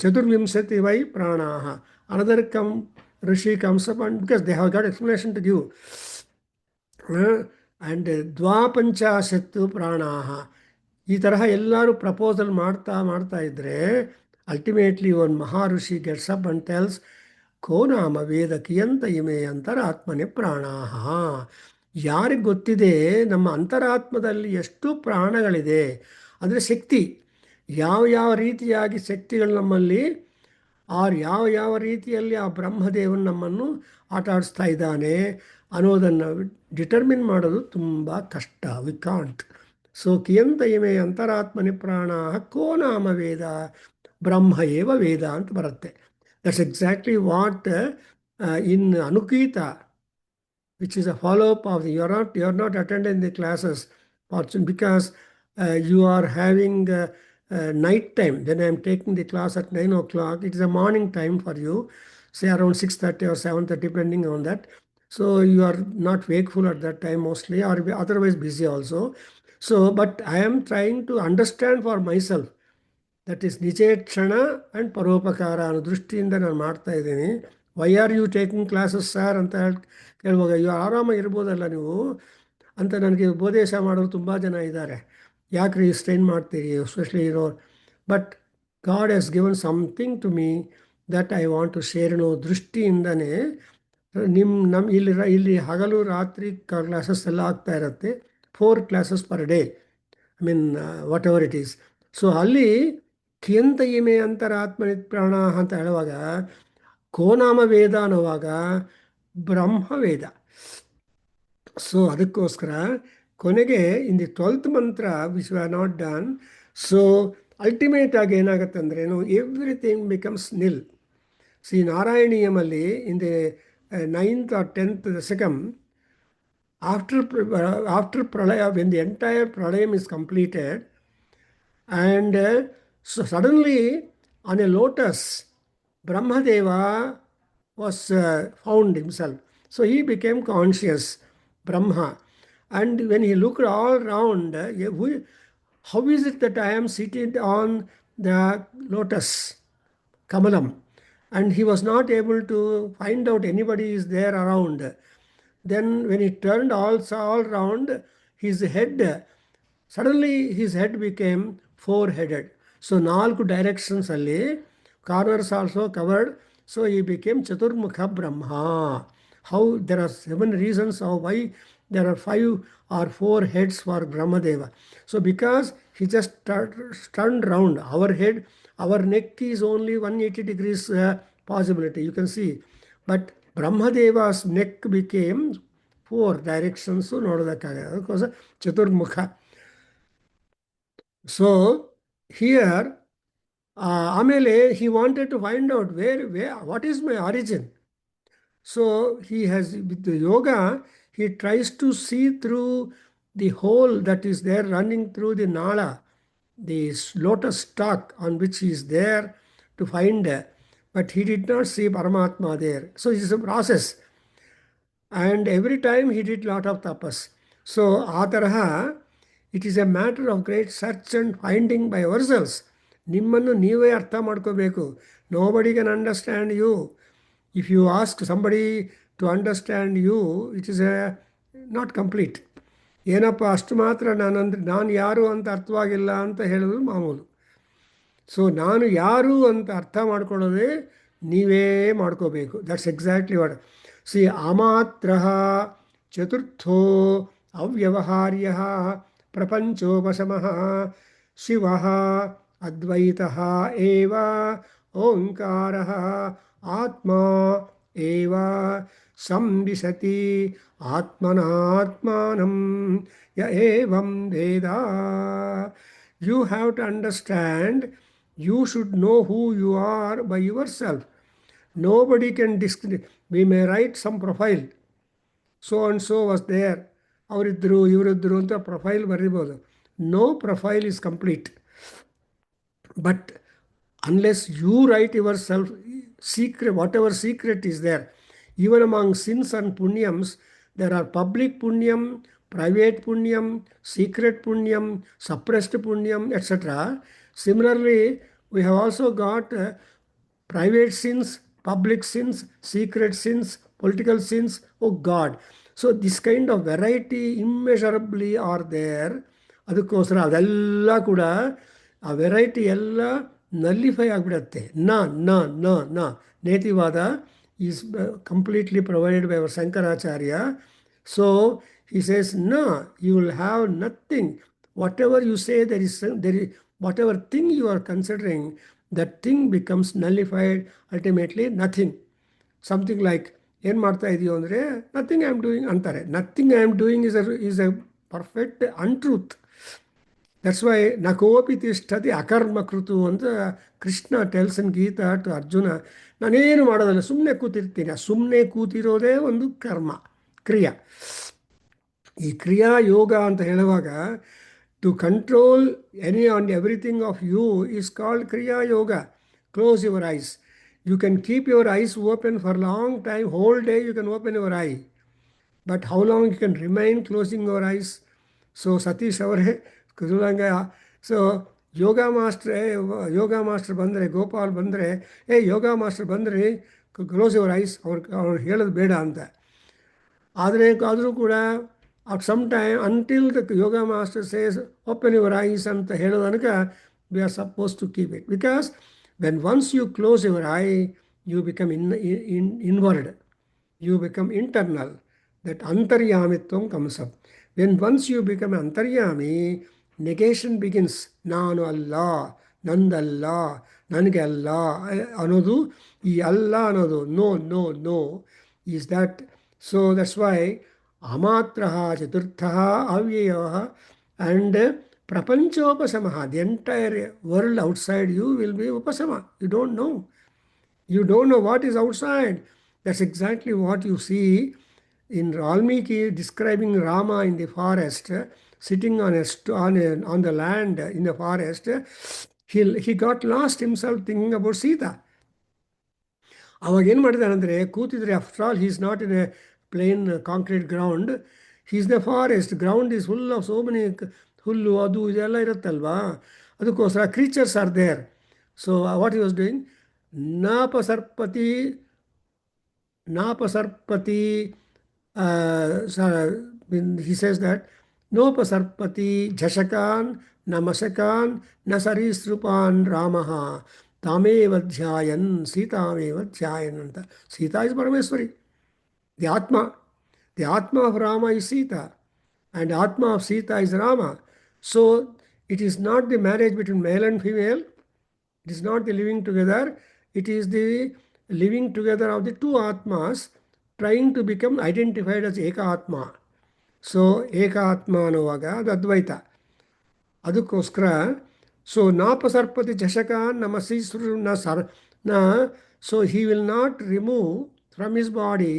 chaturvimsati vai pranaha. Another rishi comes up, and because they have got explanation to give. And ದ್ವಾಪಂಚಾಶತ್ತು ಪ್ರಾಣಾಹ. ಈ ತರಹ ಎಲ್ಲರೂ proposal ಮಾಡ್ತಾ ಇದ್ರೆ ultimately ಒಂದು ಮಹಾಋಷಿ gets up and tells ಕೋ ನಾಮ ವೇದ ಕಿಯಂತ ಇಮೆ ಅಂತರಾತ್ಮನೆ ಪ್ರಾಣಾಹ. ಯಾರಿಗೆ ಗೊತ್ತಿದೆ ನಮ್ಮ ಅಂತರಾತ್ಮದಲ್ಲಿ ಎಷ್ಟು ಪ್ರಾಣಗಳಿದೆ, ಅಂದರೆ ಶಕ್ತಿ, ಯಾವ ಯಾವ ರೀತಿಯಾಗಿ ಶಕ್ತಿಗಳು ನಮ್ಮಲ್ಲಿ ಯಾವ ರೀತಿಯಲ್ಲಿ ಆ ಬ್ರಹ್ಮದೇವನ್ ನಮ್ಮನ್ನು ಆಟ ಆಡಿಸ್ತಾ ಇದ್ದಾನೆ ಅನ್ನೋದನ್ನು ಡಿಟರ್ಮಿನ್ ಮಾಡೋದು ತುಂಬ ಕಷ್ಟ. We can't. ಸೊ ಕಿಯಂತ ಇಮೆ ಅಂತರಾತ್ಮನಿ ಪ್ರಾಣ ಕೋ ನಾಮ ವೇದ ಬ್ರಹ್ಮ ಏವ ವೇದ ಅಂತ ಬರುತ್ತೆ. That's exactly what in Anugita, which is a follow-up of the, you're not attending the classes because you are having night time. Then I am taking the class at 9 o'clock. It is a morning time for you, say around 6:30 or 7:30, depending on that. So you are not wakeful at that time mostly, or otherwise busy also. So, but I am trying to understand for myself. That is ನಿಚೇಕ್ಷಣ and ಪರೋಪಕಾರ ಅನ್ನೋ ದೃಷ್ಟಿಯಿಂದ ನಾನು ಮಾಡ್ತಾ ಇದ್ದೀನಿ. Why are you taking classes sir ಅಂತ ಕೇಳುವಾಗ, ಇವು ಆರಾಮಾಗಿ ಇರ್ಬೋದಲ್ಲ ನೀವು ಅಂತ ನನಗೆ ಉಪದೇಶ ಮಾಡೋರು ತುಂಬ ಜನ ಇದ್ದಾರೆ. ಯಾಕ್ರಿ ಸ್ಟ್ರೈನ್ ಮಾಡ್ತೀರಿ, ಎಸ್ಪೆಷಲಿ ಇರೋರು. But God has given something to me that I want to share ಅನ್ನೋ ದೃಷ್ಟಿಯಿಂದನೇ ಇಲ್ಲಿ ಹಗಲು ರಾತ್ರಿ ಕ್ಲಾಸಸ್ ಎಲ್ಲ ಆಗ್ತಾ ಇರುತ್ತೆ. 4 classes per day. I mean what ever it is. So ಅಲ್ಲಿ ಕಿಯಂತ ಇಮೆ ಅಂತರಾತ್ಮನಿ ಪ್ರಾಣ ಅಂತ ಹೇಳುವಾಗ ಕೋನಾಮ ವೇದ ಅನ್ನುವಾಗ ಬ್ರಹ್ಮವೇದ. ಸೊ ಅದಕ್ಕೋಸ್ಕರ ಕೊನೆಗೆ ಇನ್ the 12th mantra which we are not done. So ultimate ಆಗಿ ಏನಾಗುತ್ತೆ ಅಂದರೆ ಎವ್ರಿಥಿಂಗ್ ಬಿಕಮ್ಸ್ ನಿಲ್. ಸಿ ನಾರಾಯಣೀಯಮಲ್ಲಿ in the 9th or 10th dashakam, after pralaya, when the entire pralayam is completed, and so suddenly on a lotus Brahmadeva was found himself. So he became conscious, Brahma. And when he looked all round, how is it that I am seated on the lotus Kamalam? And he was not able to find out anybody is there around. Then when he turned all round, his head, suddenly his head became 4-headed. So 4 directions alli, corners also covered. So he became Chaturmukha Brahma. How there are 7 reasons of why there are 5 or 4 heads for Brahmadeva. So because he just turned round, our neck is only 180 degrees possibility, you can see. But Brahmadeva's neck became 4 directions. So ನೋಡೋದಕ್ಕಾಗ Chaturmukha. So here ಆಮೇಲೆ he wanted to find out where what is my origin. So he has, with the yoga, he tries to see through the hole that is there running through the nala, the lotus stalk on which he is there, to find but he did not see Paramatma there. So it is a process. And every time he did lot of tapas. So Ataraha, it is a matter of great search and finding by ourselves. Nimmannu neeve artha madkobeku. Nobody can understand you. If you ask somebody to understand you, it is not complete. ಏನಪ್ಪ ಅಷ್ಟು ಮಾತ್ರ ನಾನು ಯಾರು ಅಂತ ಅರ್ಥವಾಗಿಲ್ಲ ಅಂತ ಹೇಳೋದು ಮಾಮೂಲು. So ನಾನು ಯಾರು ಅಂತ ಅರ್ಥ ಮಾಡ್ಕೊಳ್ಳೋದೇ ನೀವೇ ಮಾಡ್ಕೋಬೇಕು. That's exactly what. ಸಿ ಅಮಾತ್ರ ಚತುರ್ಥೋ ಅವ್ಯವಹಾರ್ಯ ಪ್ರಪಂಚೋಪಶಮಃ ಶಿವ ಅದ್ವೈತ ಏವ ಓಂಕಾರ ಆತ್ಮ ಏವ ಸಂವಿಶತಿ ಆತ್ಮನಾತ್ಮಾನಂ ಯ ಏವಂ ವೇದ. You have to understand, you should know who you are by yourself. Nobody can we may write some profile. So and so was there. ಅವರಿದ್ದರು ಇವರಿದ್ದರು ಅಂತ profile ಬರೀಬೋದು. No profile is complete. But unless you write yourself secret, whatever secret is there, even among sins and punyams, there are public punyam, private punyam, secret punyam, suppressed punyam, etc. Similarly, we have also got private sins, public sins, secret sins, political sins. Oh God. So this kind of variety immeasurably are there. ಅದಕ್ಕೋಸ್ಕರ ಅದೆಲ್ಲ ಕೂಡ ಆ variety ಎಲ್ಲ nullify ಆಗಿಬಿಡತ್ತೆ. ನ netivada is completely provided by our Shankaracharya. So he says, no, you will have nothing. Whatever you say, there is whatever thing you are considering, that thing becomes nullified, ultimately nothing. Something like, ಏನು ಮಾಡ್ತಾ ಇದೀಯೋ ಅಂದರೆ nothing I am doing ಅಂತಾರೆ. Nothing I am doing is a perfect untruth. That's why nakopi tishtati akarma krutu ಅಂತ Krishna tells in Gita to Arjuna. ನಾನೇನು ಮಾಡೋದಲ್ಲ, ಸುಮ್ಮನೆ ಕೂತಿರ್ತೀನಿ. ಆ ಸುಮ್ಮನೆ ಕೂತಿರೋದೇ ಒಂದು ಕರ್ಮ, ಕ್ರಿಯಾ. ಈ ಕ್ರಿಯಾ ಯೋಗ ಅಂತ ಹೇಳುವಾಗ to control any on everything of you is called Kriya Yoga. Close your eyes. You can keep your eyes open for long time. Whole day you can open your eye, but how long you can remain closing your eyes? So Satish ಅವರೇ ಕುದುರಂಗ. So yoga master ಬಂದರೆ, ಗೋಪಾಲ್ ಬಂದರೆ, yoga master ಬಂದರೆ close your eyes, ಅವ್ರು ಹೇಳೋದು ಬೇಡ ಅಂತ. ಆದರೂ ಕೂಡ at some time, until the yoga master says open your eyes ಅಂತ ಹೇಳೋದನಕ we are supposed to keep it. Because when once you close your eye, you become inward, you become internal. That antaryamitvam comes up. When once you become antaryami, negation begins. ನಾನು ಅಲ್ಲ, ನಂದಲ್ಲ, ನನಗೆ ಅಲ್ಲ ಅನ್ನೋದು, ಈ ಅಲ್ಲ ಅನ್ನೋದು, no is that. So that's why ಅಮಾತ್ರಃ ಚತುರ್ಥಃ ಅವ್ಯಯಃ and prapanchopasamaha. The entire world outside you will be upasama. You don't know what is outside. That's exactly what you see in Valmiki describing Rama in the forest, sitting on the land in the forest. He got lost himself thinking about Sita. ಅವಾಗ ಏನು ಮಾಡಿದಾನಂದರೆ, ಕೂತಿದ್ರೆ, after all he is not in a plane concrete ground, he is the forest. Ground is full of so many, ಹುಲ್ಲು ಅದು ಇದೆಲ್ಲ ಇರುತ್ತಲ್ವಾ, ಅದಕ್ಕೋಸ್ಕರ creatures are there. So what he was doing, ನಾಪಸರ್ಪತಿ he says that nopasarpati jhashakan na mashakan na sarisrupan ramaha tamevadhyayan sitamevadhyayan anta. Sita is Parameswari, the atma of Rama is Sita, and atma of Sita is Rama. So it is not the marriage between male and female, it is not the living together, it is the living together of the two atmas trying to become identified as Eka Atma. So Eka Atma ಅನ್ನುವಾಗ ಅದು ಅದ್ವೈತ. ಅದಕ್ಕೋಸ್ಕರ so ನಾಪಸರ್ಪತಿ ಜಶಕಾನ್ ನಮಸೀಶ್ವರು so he will not remove from his body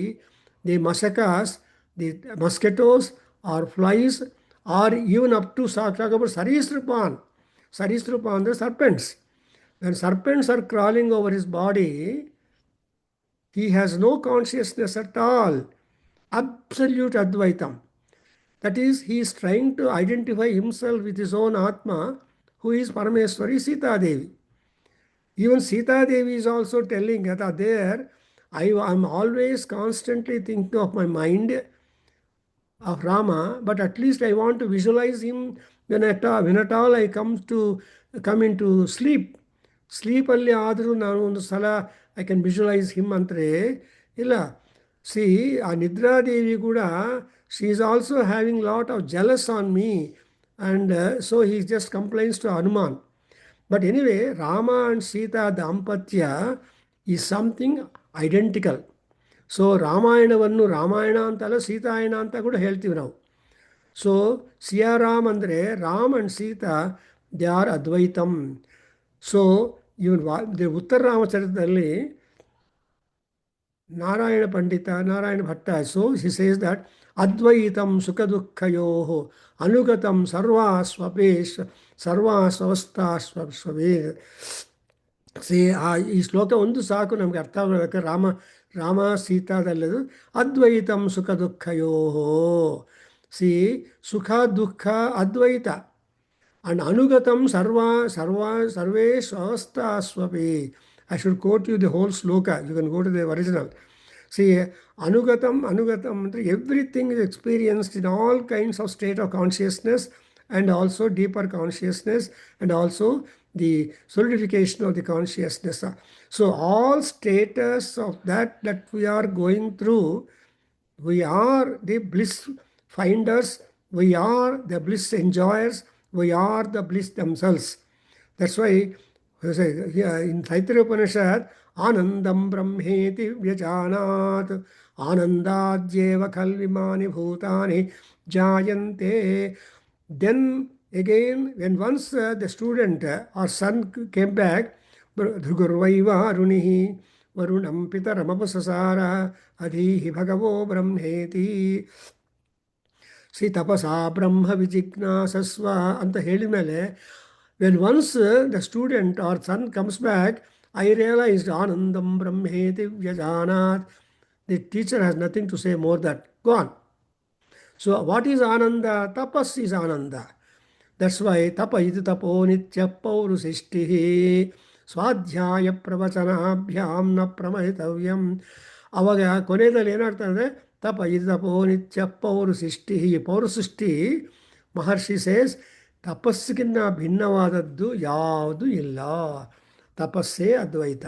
the mashakas, the mosquitoes or flies, or even up to Sakshakamur Sarisrupan. Sarisrupan, the serpents. When serpents are crawling over his body, he has no consciousness at all. Absolute Advaitam. That is, he is trying to identify himself with his own Atma, who is Parameswari Sita Devi. Even Sita Devi is also telling that there, I am always constantly thinking of my mind of Rama, but at least I want to visualize him when at all I come into sleep. ಸ್ಲೀಪಲ್ಲಿ ಆದರೂ ನಾನು ಒಂದು ಸಲ I can visualise him ಅಂದರೆ ಇಲ್ಲ. C ಆ ನಿದ್ರಾದೇವಿ ಕೂಡ she is also having lot of jealous on me and so he just complains to Hanuman. But anyway Rama and Sita ದಾಂಪತ್ಯ is something identical. So ರಾಮಾಯಣವನ್ನು ರಾಮಾಯಣ ಅಂತಲ್ಲ ಸೀತಾಯಣ ಅಂತ ಕೂಡ ಹೇಳ್ತೀವಿ ನಾವು. ಸೊ ಸಿಯಾರಾಮ್ ಅಂದರೆ Ram and Sita they are advaitam. So even ಉತ್ತರ ರಾಮಚರಿತದಲ್ಲಿ Narayana Pandita Narayana Bhatta so he says that ಅದ್ವೈತಂ ಸುಖ ದುಃಖಯೋ ಅನುಗತಂ ಸರ್ವಾಸ್ವಸ್ಥಾಸ್ವೇ. ಸಿ ಈ ಶ್ಲೋಕ ಒಂದು ಸಾಕು ನಮಗೆ ಅರ್ಥ ಆಗಬೇಕಾದ್ರೆ ರಾಮ ಸೀತಾದಲ್ಲದು ಅದ್ವೈತಂ ಸುಖ ದುಃಖಯೋ. ಸಿ ಸುಖ ದುಃಖ ಅದ್ವೈತ and anugatam sarve swasta swapi. I should quote you the whole sloka. You can go to the original. See, anugatam, everything is experienced in all kinds of state of consciousness and also deeper consciousness and also the solidification of the consciousness. So all status of that we are going through, we are the bliss finders, we are the bliss enjoyers, we are the bliss themselves. That's why in Adhyayana, Anandam Brahmeti Vyajanat Anandadjeva Kalvimani Bhutani Jayante. Then again, when once the student or son came back, Dhugurvaiva Arunihi Varunam Pitaramapasasara Adhihi Bhagavo Brahmeti. See ತಪಸಾ ಬ್ರಹ್ಮ ವಿಜಿಜ್ಞಾಸಸ್ವ ಅಂತ ಹೇಳಿದ ಮೇಲೆ when once the student or son comes back I realised ಆನಂದಂ ಬ್ರಹ್ಮೇತಿ ವ್ಯಜಾನಾತ್. The teacher has nothing to say more that go on. So what is ananda? Tapas is Ananda. That's why ತಪ ಇದು ತಪೋ ನಿತ್ಯ ಪೌರುಷಿಷ್ಟಿ ಸ್ವಾಧ್ಯಾಯ ಪ್ರವಚನಾಭ್ಯಾಂ ನ ಪ್ರಮಹಿತವ್ಯಂ. ಅವಾಗ ಕೊನೆಯಲ್ಲಿ ಏನಾಗ್ತದೆ ಅಂದರೆ ತಪ ಇದು ತಪೋ ನಿತ್ಯ ಪೌರುಸೃಷ್ಟಿ. ಪೌರುಸೃಷ್ಟಿ ಮಹರ್ಷಿ ಸೇಸ್ ತಪಸ್ಸಿಗಿನ್ನ ಭಿನ್ನವಾದದ್ದು ಯಾವುದೂ ಇಲ್ಲ. ತಪಸ್ಸೇ ಅದ್ವೈತ.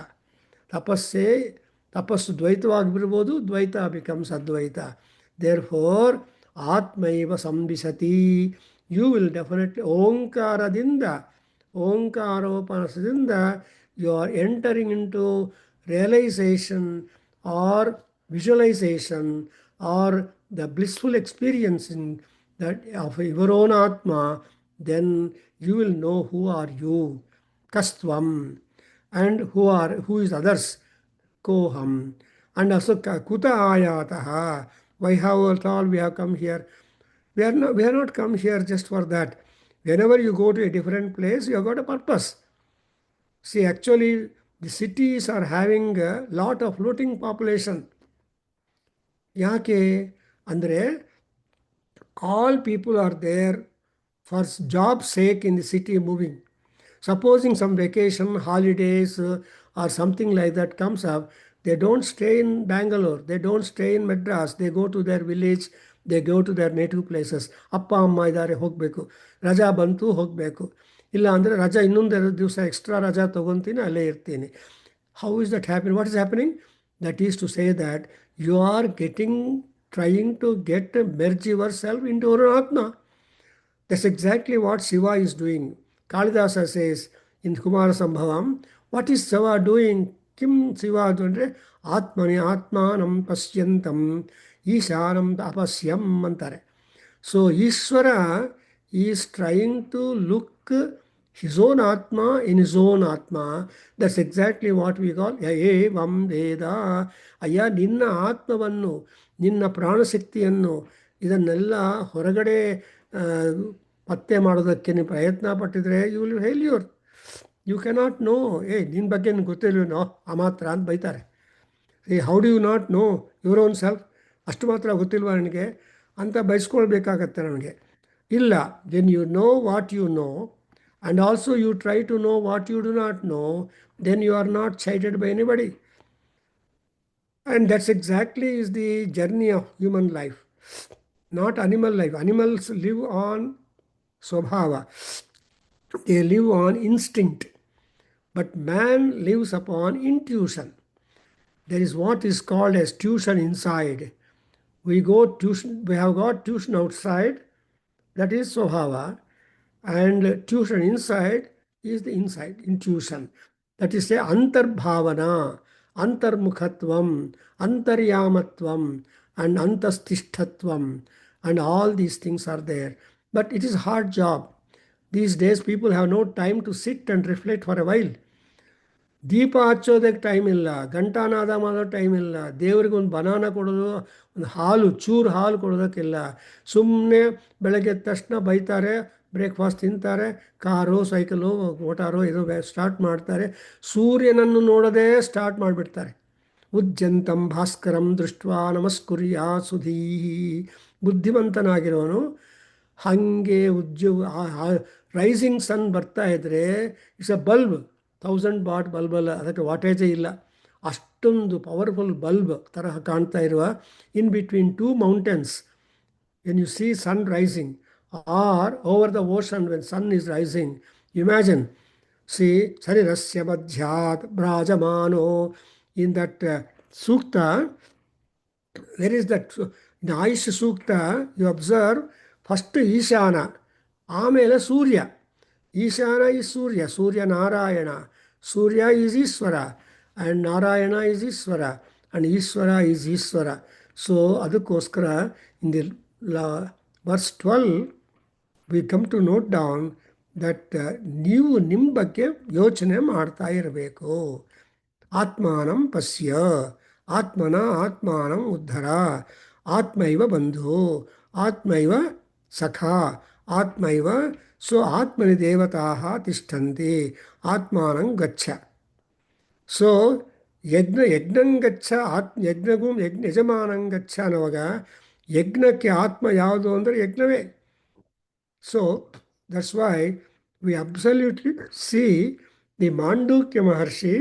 ತಪಸ್ಸು ದ್ವೈತವಾಗಿಬಿರ್ಬೋದು, ದ್ವೈತ ಬಿಕಮ್ಸ್ ಅದ್ವೈತ. ದೇರ್ ಫೋರ್ ಆತ್ಮೈವ ಸಂಬಿಸತಿ. ಯು ವಿಲ್ ಡೆಫಿನೆಟ್ಲಿ ಓಂಕಾರೋಪನದಿಂದ you are entering into realisation or visualization or the blissful experiencing that of your own Atma, then you will know who are you, Kastvam, and who is others, Koham, and also Kuta Ayataha. Why have all we have come here? We are not come here just for that. Whenever you go to a different place, you have got a purpose. See, actually, the cities are having a lot of floating population. ಯಾಕೆ ಅಂದರೆ all people are there for job sake in the city moving. Supposing some vacation, holidays or something like that comes up, they don't stay in Bengaluru, they don't stay in Madras, they go to their village, they go to their native places. ಅಪ್ಪ ಅಮ್ಮ ಇದ್ದಾರೆ ಹೋಗಬೇಕು, ರಜಾ ಬಂತು ಹೋಗಬೇಕು, ಇಲ್ಲ ಅಂದರೆ ರಜಾ ಇನ್ನೊಂದೆರಡು ದಿವಸ ಎಕ್ಸ್ಟ್ರಾ ರಜಾ ತೊಗೊತೀನಿ ಅಲ್ಲೇ ಇರ್ತೀನಿ. How is that happening? What is happening? That is to say that you are trying to merge yourself into your Atma. That's exactly what Shiva is doing. Kalidasa says in Kumara Sambhavam, what is Shiva doing? Kim Shiva doing? Atmani Atmanam Pasyantam Isharam Tapasyam Mantare. So Ishvara is trying to look his own Atma in his own Atma. That's exactly what we call Evam Veda. ಅಯ್ಯ, ನಿನ್ನ ಆತ್ಮವನ್ನು, ನಿನ್ನ ಪ್ರಾಣಶಕ್ತಿಯನ್ನು ಇದನ್ನೆಲ್ಲ ಹೊರಗಡೆ ಪತ್ತೆ ಮಾಡೋದಕ್ಕೆ ನೀವು ಪ್ರಯತ್ನ ಪಟ್ಟಿದ್ರೆ you will failure. You cannot know. ನಿನ್ನ ಬಗ್ಗೆ ನಿನ್ಗೆ ಗೊತ್ತಿಲ್ವೇನೋ ಆ ಮಾತ್ರ ಅಂತ ಬೈತಾರೆ. How do you not know your own self? ಅಷ್ಟು ಮಾತ್ರ ಗೊತ್ತಿಲ್ವಾ ನನಗೆ ಅಂತ ಬಯಸ್ಕೊಳ್ಬೇಕಾಗತ್ತೆ ನನಗೆ. ಇಲ್ಲ, then you know what you know and also you try to know what you do not know, then you are not cheated by anybody. And that's exactly is the journey of human life, not animal life. Animals live on swabhava, they live on instinct, but man lives upon intuition. There is what is called as tuition inside. We have got tuition outside, that is swabhava, and tuition inside is the inside, intuition. That is say antarbhavana, antarmukhatvam, antaryamatvam, and antastishtatvam, and all these things are there. But it is a hard job. These days people have no time to sit and reflect for a while. ದೀಪ ಹಚ್ಚೋದಕ್ಕೆ time ಇಲ್ಲ, ಘಂಟಾನಾದ ಮಾಡೋ time ಇಲ್ಲ, ದೇವರಿಗೆ ಒಂದು banana ಕೊಡೋದು, ಒಂದು ಹಾಲು ಚೂರು ಹಾಲು ಕೊಡೋದಕ್ಕಿಲ್ಲ. ಸುಮ್ಮನೆ ಬೆಳಗ್ಗೆ ಎದ್ದ ತಕ್ಷಣ ಬೈತಾರೆ, ಬ್ರೇಕ್ಫಾಸ್ಟ್ ತಿಂತಾರೆ, ಕಾರು ಸೈಕಲು ಮೋಟಾರು ಏನೋ ಸ್ಟಾರ್ಟ್ ಮಾಡ್ತಾರೆ, ಸೂರ್ಯನನ್ನು ನೋಡೋದೇ ಸ್ಟಾರ್ಟ್ ಮಾಡಿಬಿಡ್ತಾರೆ. ಉಜ್ಜಂತಂ ಭಾಸ್ಕರಂ ದೃಷ್ಟ್ವಾ ನಮಸ್ಕುರ್ಯಾ ಸುಧೀಹಿ. ಬುದ್ಧಿವಂತನಾಗಿರೋನು ಹಾಗೆ ರೈಸಿಂಗ್ ಸನ್ ಬರ್ತಾ ಇದ್ದರೆ ಇಟ್ಸ್ ಅ ಬಲ್ಬ್, 1000 ವಾಟ್ ಬಲ್ಬಲ್ಲ, ಅದಕ್ಕೆ ವಾಟೇಜೇ ಇಲ್ಲ, ಅಷ್ಟೊಂದು ಪವರ್ಫುಲ್ ಬಲ್ಬ್ ತರಹ ಕಾಣ್ತಾ ಇರುವ in between 2 mountains when you see sun rising, or over the ocean when sun is rising. Imagine, see sarirasya madhyat brajamano. In that sukta, where is that? In Ayush sukta you observe first Ishana, ಆಮೇಲೆ ಸೂರ್ಯ. Ishana is Surya, Surya Narayana. Surya is Ishvara, and Narayana is Ishvara, and Ishvara is Ishvara. So, ಅದಕ್ಕೋಸ್ಕರ in the verse 12, we come to note down that ನೀವು ನಿಮ್ಮ ಬಗ್ಗೆ ಯೋಚನೆ ಮಾಡ್ತಾ ಇರಬೇಕು. ಆತ್ಮಾನಂ ಪಶ್ಯ, ಆತ್ಮನ ಆತ್ಮಾನಂ ಉದ್ಧರ, ಆತ್ಮೈವ ಬಂಧು, ಆತ್ಮೈವ ಸಖಾ, ಆತ್ಮೈವ. ಸೊ ಆತ್ಮನಿ ದೇವತಾಃ ತಿಷ್ಠಂತಿ, ಆತ್ಮಾನಂ ಗಚ್ಚ. ಸೊ ಯಜ್ಞಂ ಗಚ್ಚ, ಯಜ್ಞಗೂ ಯಜಮಾನಂ ಗಚ್ಚ ಅನ್ನುವಾಗ ಯಜ್ಞಕ್ಕೆ ಆತ್ಮ ಯಾವುದು ಅಂದರೆ ಯಜ್ಞವೇ. So that's why we absolutely see the Mandukya Maharshi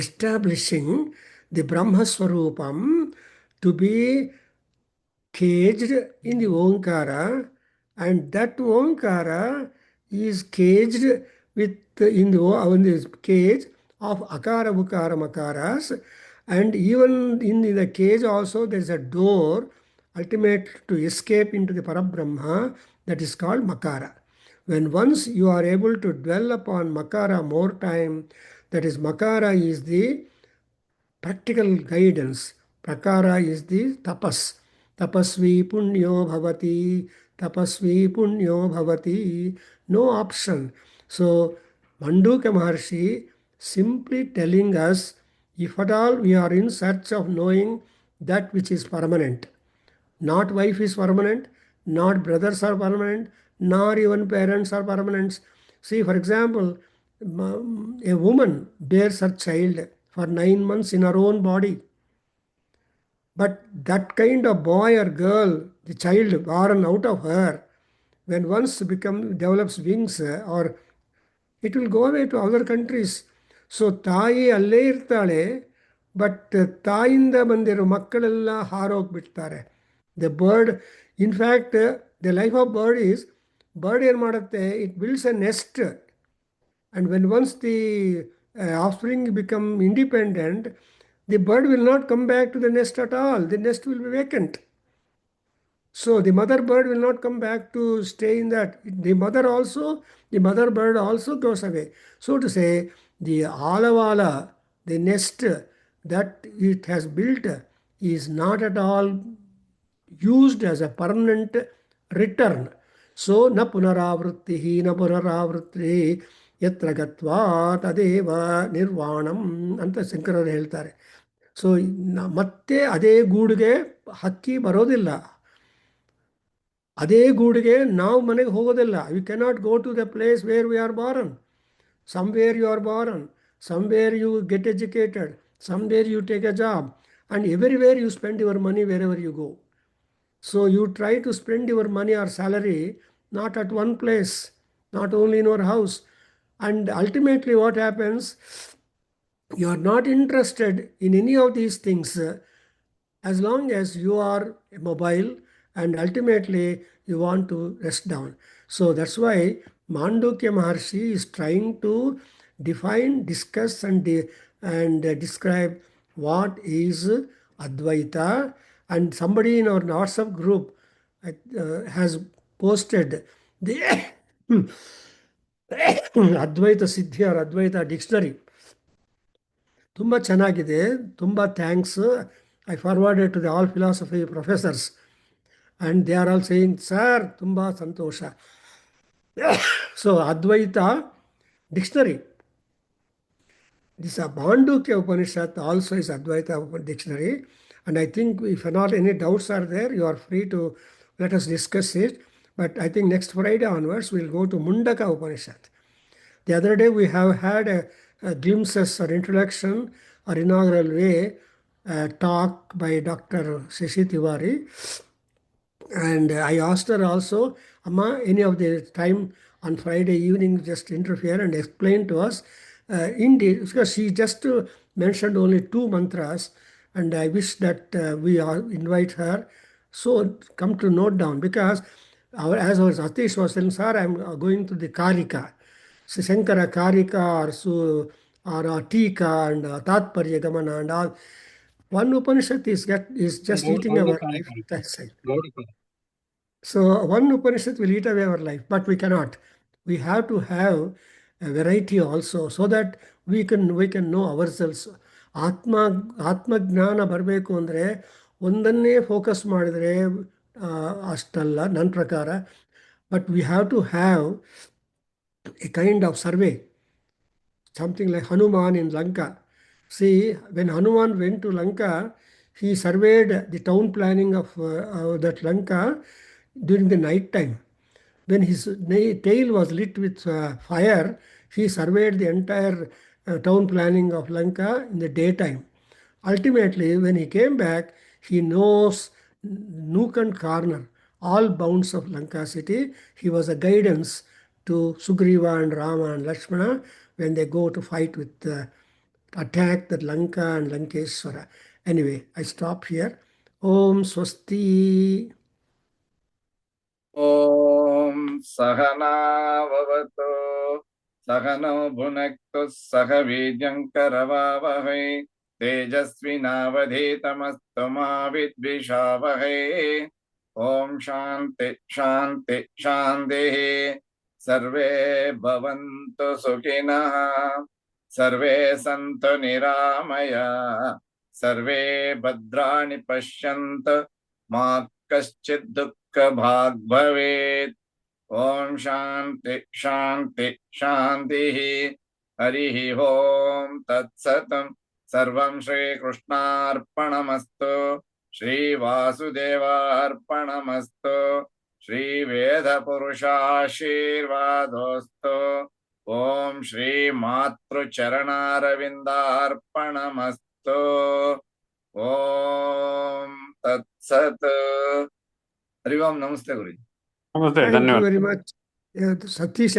establishing the ಬ್ರಹ್ಮಸ್ವರೂಪಂ to be caged in the Omkara, and that Omkara is caged in the cage of Akara, Bukara, Makaras, and even in the cage also there is a door ultimate to escape into the Parabrahma, that is called Makara. When once you are able to dwell upon Makara more time, that is Makara is the practical guidance, Prakara is the tapas. Tapasvi punyo bhavati, tapasvi punyo bhavati, no option. So Mandukya Maharshi simply telling us, if at all we are in search of knowing that which is permanent, not wife is permanent, not brothers are permanent, nor even parents are permanent. See, for example, a woman bears her child for 9 months in her own body. But that kind of boy or girl, the child born out of her, when once develops wings, or it will go away to other countries. So ತಾಯಿ ಅಲ್ಲೇ ಇರ್ತಾಳೆ, but ತಾಯಿಂದ ಬಂದಿರೋ ಮಕ್ಕಳೆಲ್ಲ ಹಾರೋಗ್ಬಿಡ್ತಾರೆ. The bird, in fact the life of bird ಏನು ಮಾಡುತ್ತೆ, it builds a nest, and when once the offspring become independent, the bird will not come back to the nest at all. The nest will be vacant. So the mother bird will not come back to stay in that. The mother bird also goes away. So to say, the alavala, the nest that it has built, is not at all used as a permanent return. So na punaravrittihi na punaravritti yatra gatva ತದೇವ ನಿರ್ವಾಣಂ ಅಂತ ಶಂಕರರು ಹೇಳ್ತಾರೆ. So ಮತ್ತೆ ಅದೇ ಗೂಡಿಗೆ ಹಕ್ಕಿ ಬರೋದಿಲ್ಲ, ಅದೇ ಗೂಡಿಗೆ ನಾವು ಮನೆಗೆ ಹೋಗೋದಿಲ್ಲ. We cannot go to the place where we are born. Somewhere you are born, somewhere you get educated, somewhere you take a job, and everywhere you spend your money wherever you go. So you try to spend your money or salary not at one place, not only in your house. And ultimately, what happens? You are not interested in any of these things as long as you are mobile, and ultimately you want to rest down. So that's why Mandukya Maharshi is trying to define, discuss, and describe what is Advaita. And somebody in our WhatsApp group has posted the Advaita Siddhi or Advaita dictionary. ತುಂಬ ಚೆನ್ನಾಗಿದೆ, ತುಂಬ thanks. I forwarded to the all philosophy professors and they are all saying sir ತುಂಬ ಸಂತೋಷ. ಸೊ Advaita dictionary, this Mandukya Upanishad also is Advaita dictionary, and I think if not any doubts are there, you are free to let us discuss it. But I think next Friday onwards we'll go to Mundaka Upanishad. The other day we have had a glimpses or introduction or inaugural way talk by Dr. Shashi Tiwari, and I asked her also, Amma, any of the time on Friday evening just interfere and explain to us indeed, because she just mentioned only 2 mantras, and I wish that we all invite her. So come to note down, because as our Satish was saying, sir, I'm going to the Karika. So Shankara Karika or Tika and Tatparya Gamana and all. One Upanishad is just eating our life. That's it. So one Upanishad will eat away our life, but we cannot. We have to have a variety also, so that we can know ourselves. ಆತ್ಮ ಜ್ಞಾನ ಬರಬೇಕು ಅಂದರೆ ಒಂದನ್ನೇ focus ಮಾಡಿದರೆ ಅಷ್ಟಲ್ಲ ನನ್ನ ಪ್ರಕಾರ. But we have to have a kind of survey, something like Hanuman in Lanka. See, when Hanuman went to Lanka, he surveyed the town planning of that Lanka during the night time. When his tail was lit with fire, he surveyed the entire town planning of Lanka in the daytime. Ultimately, when he came back, he knows nook and corner, all bounds of Lanka city. He was a guidance to Sugriva and Rama and Lakshmana when they go to fight with attack that Lanka and Lankeshwara. Anyway, I stop here. Om Swasti. ॐ सहनाववतु सहनौ भुनक्तु सह वीर्यङ्करवावहै तेजस्विनावधीतमस्तु मा विद्विषावहै ॐ शान्ति शान्ति शान्तिः सर्वे भवन्तु सुखिनः सर्वे सन्तु निरामयाः सर्वे भद्राणि पश्यन्तु मा कश्चित् दुःखभाग् भवेत् ॐ शान्ति शान्ति शान्तिः हरिः ॐ तत्सत् सर्वं श्रीकृष्णार्पणमस्तु श्रीवासुदेवार्पणमस्तु श्रीवेदपुरुषाशीर्वादोऽस्तु ॐ श्रीमातृचरणारविन्दार्पणमस्तु ॐ तत्सत्. हरि ओಂ. ನಮಸ್ತೆ ಗುರುಜಿ. ನಮಸ್ತೆ, Thank you ಧನ್ಯವಾದ. very much. Satish,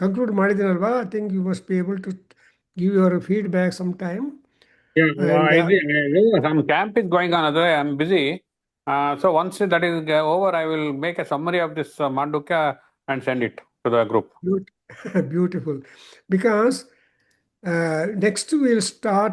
conclude ಮಾಡಿದಿನಲ್ವಾ? I think you must be able to give your feedback sometime. Some camp is going on, otherwise I'm busy. So once that is over, I will make a summary of this Mandukya and send it to the group. Beautiful. Because next we'll start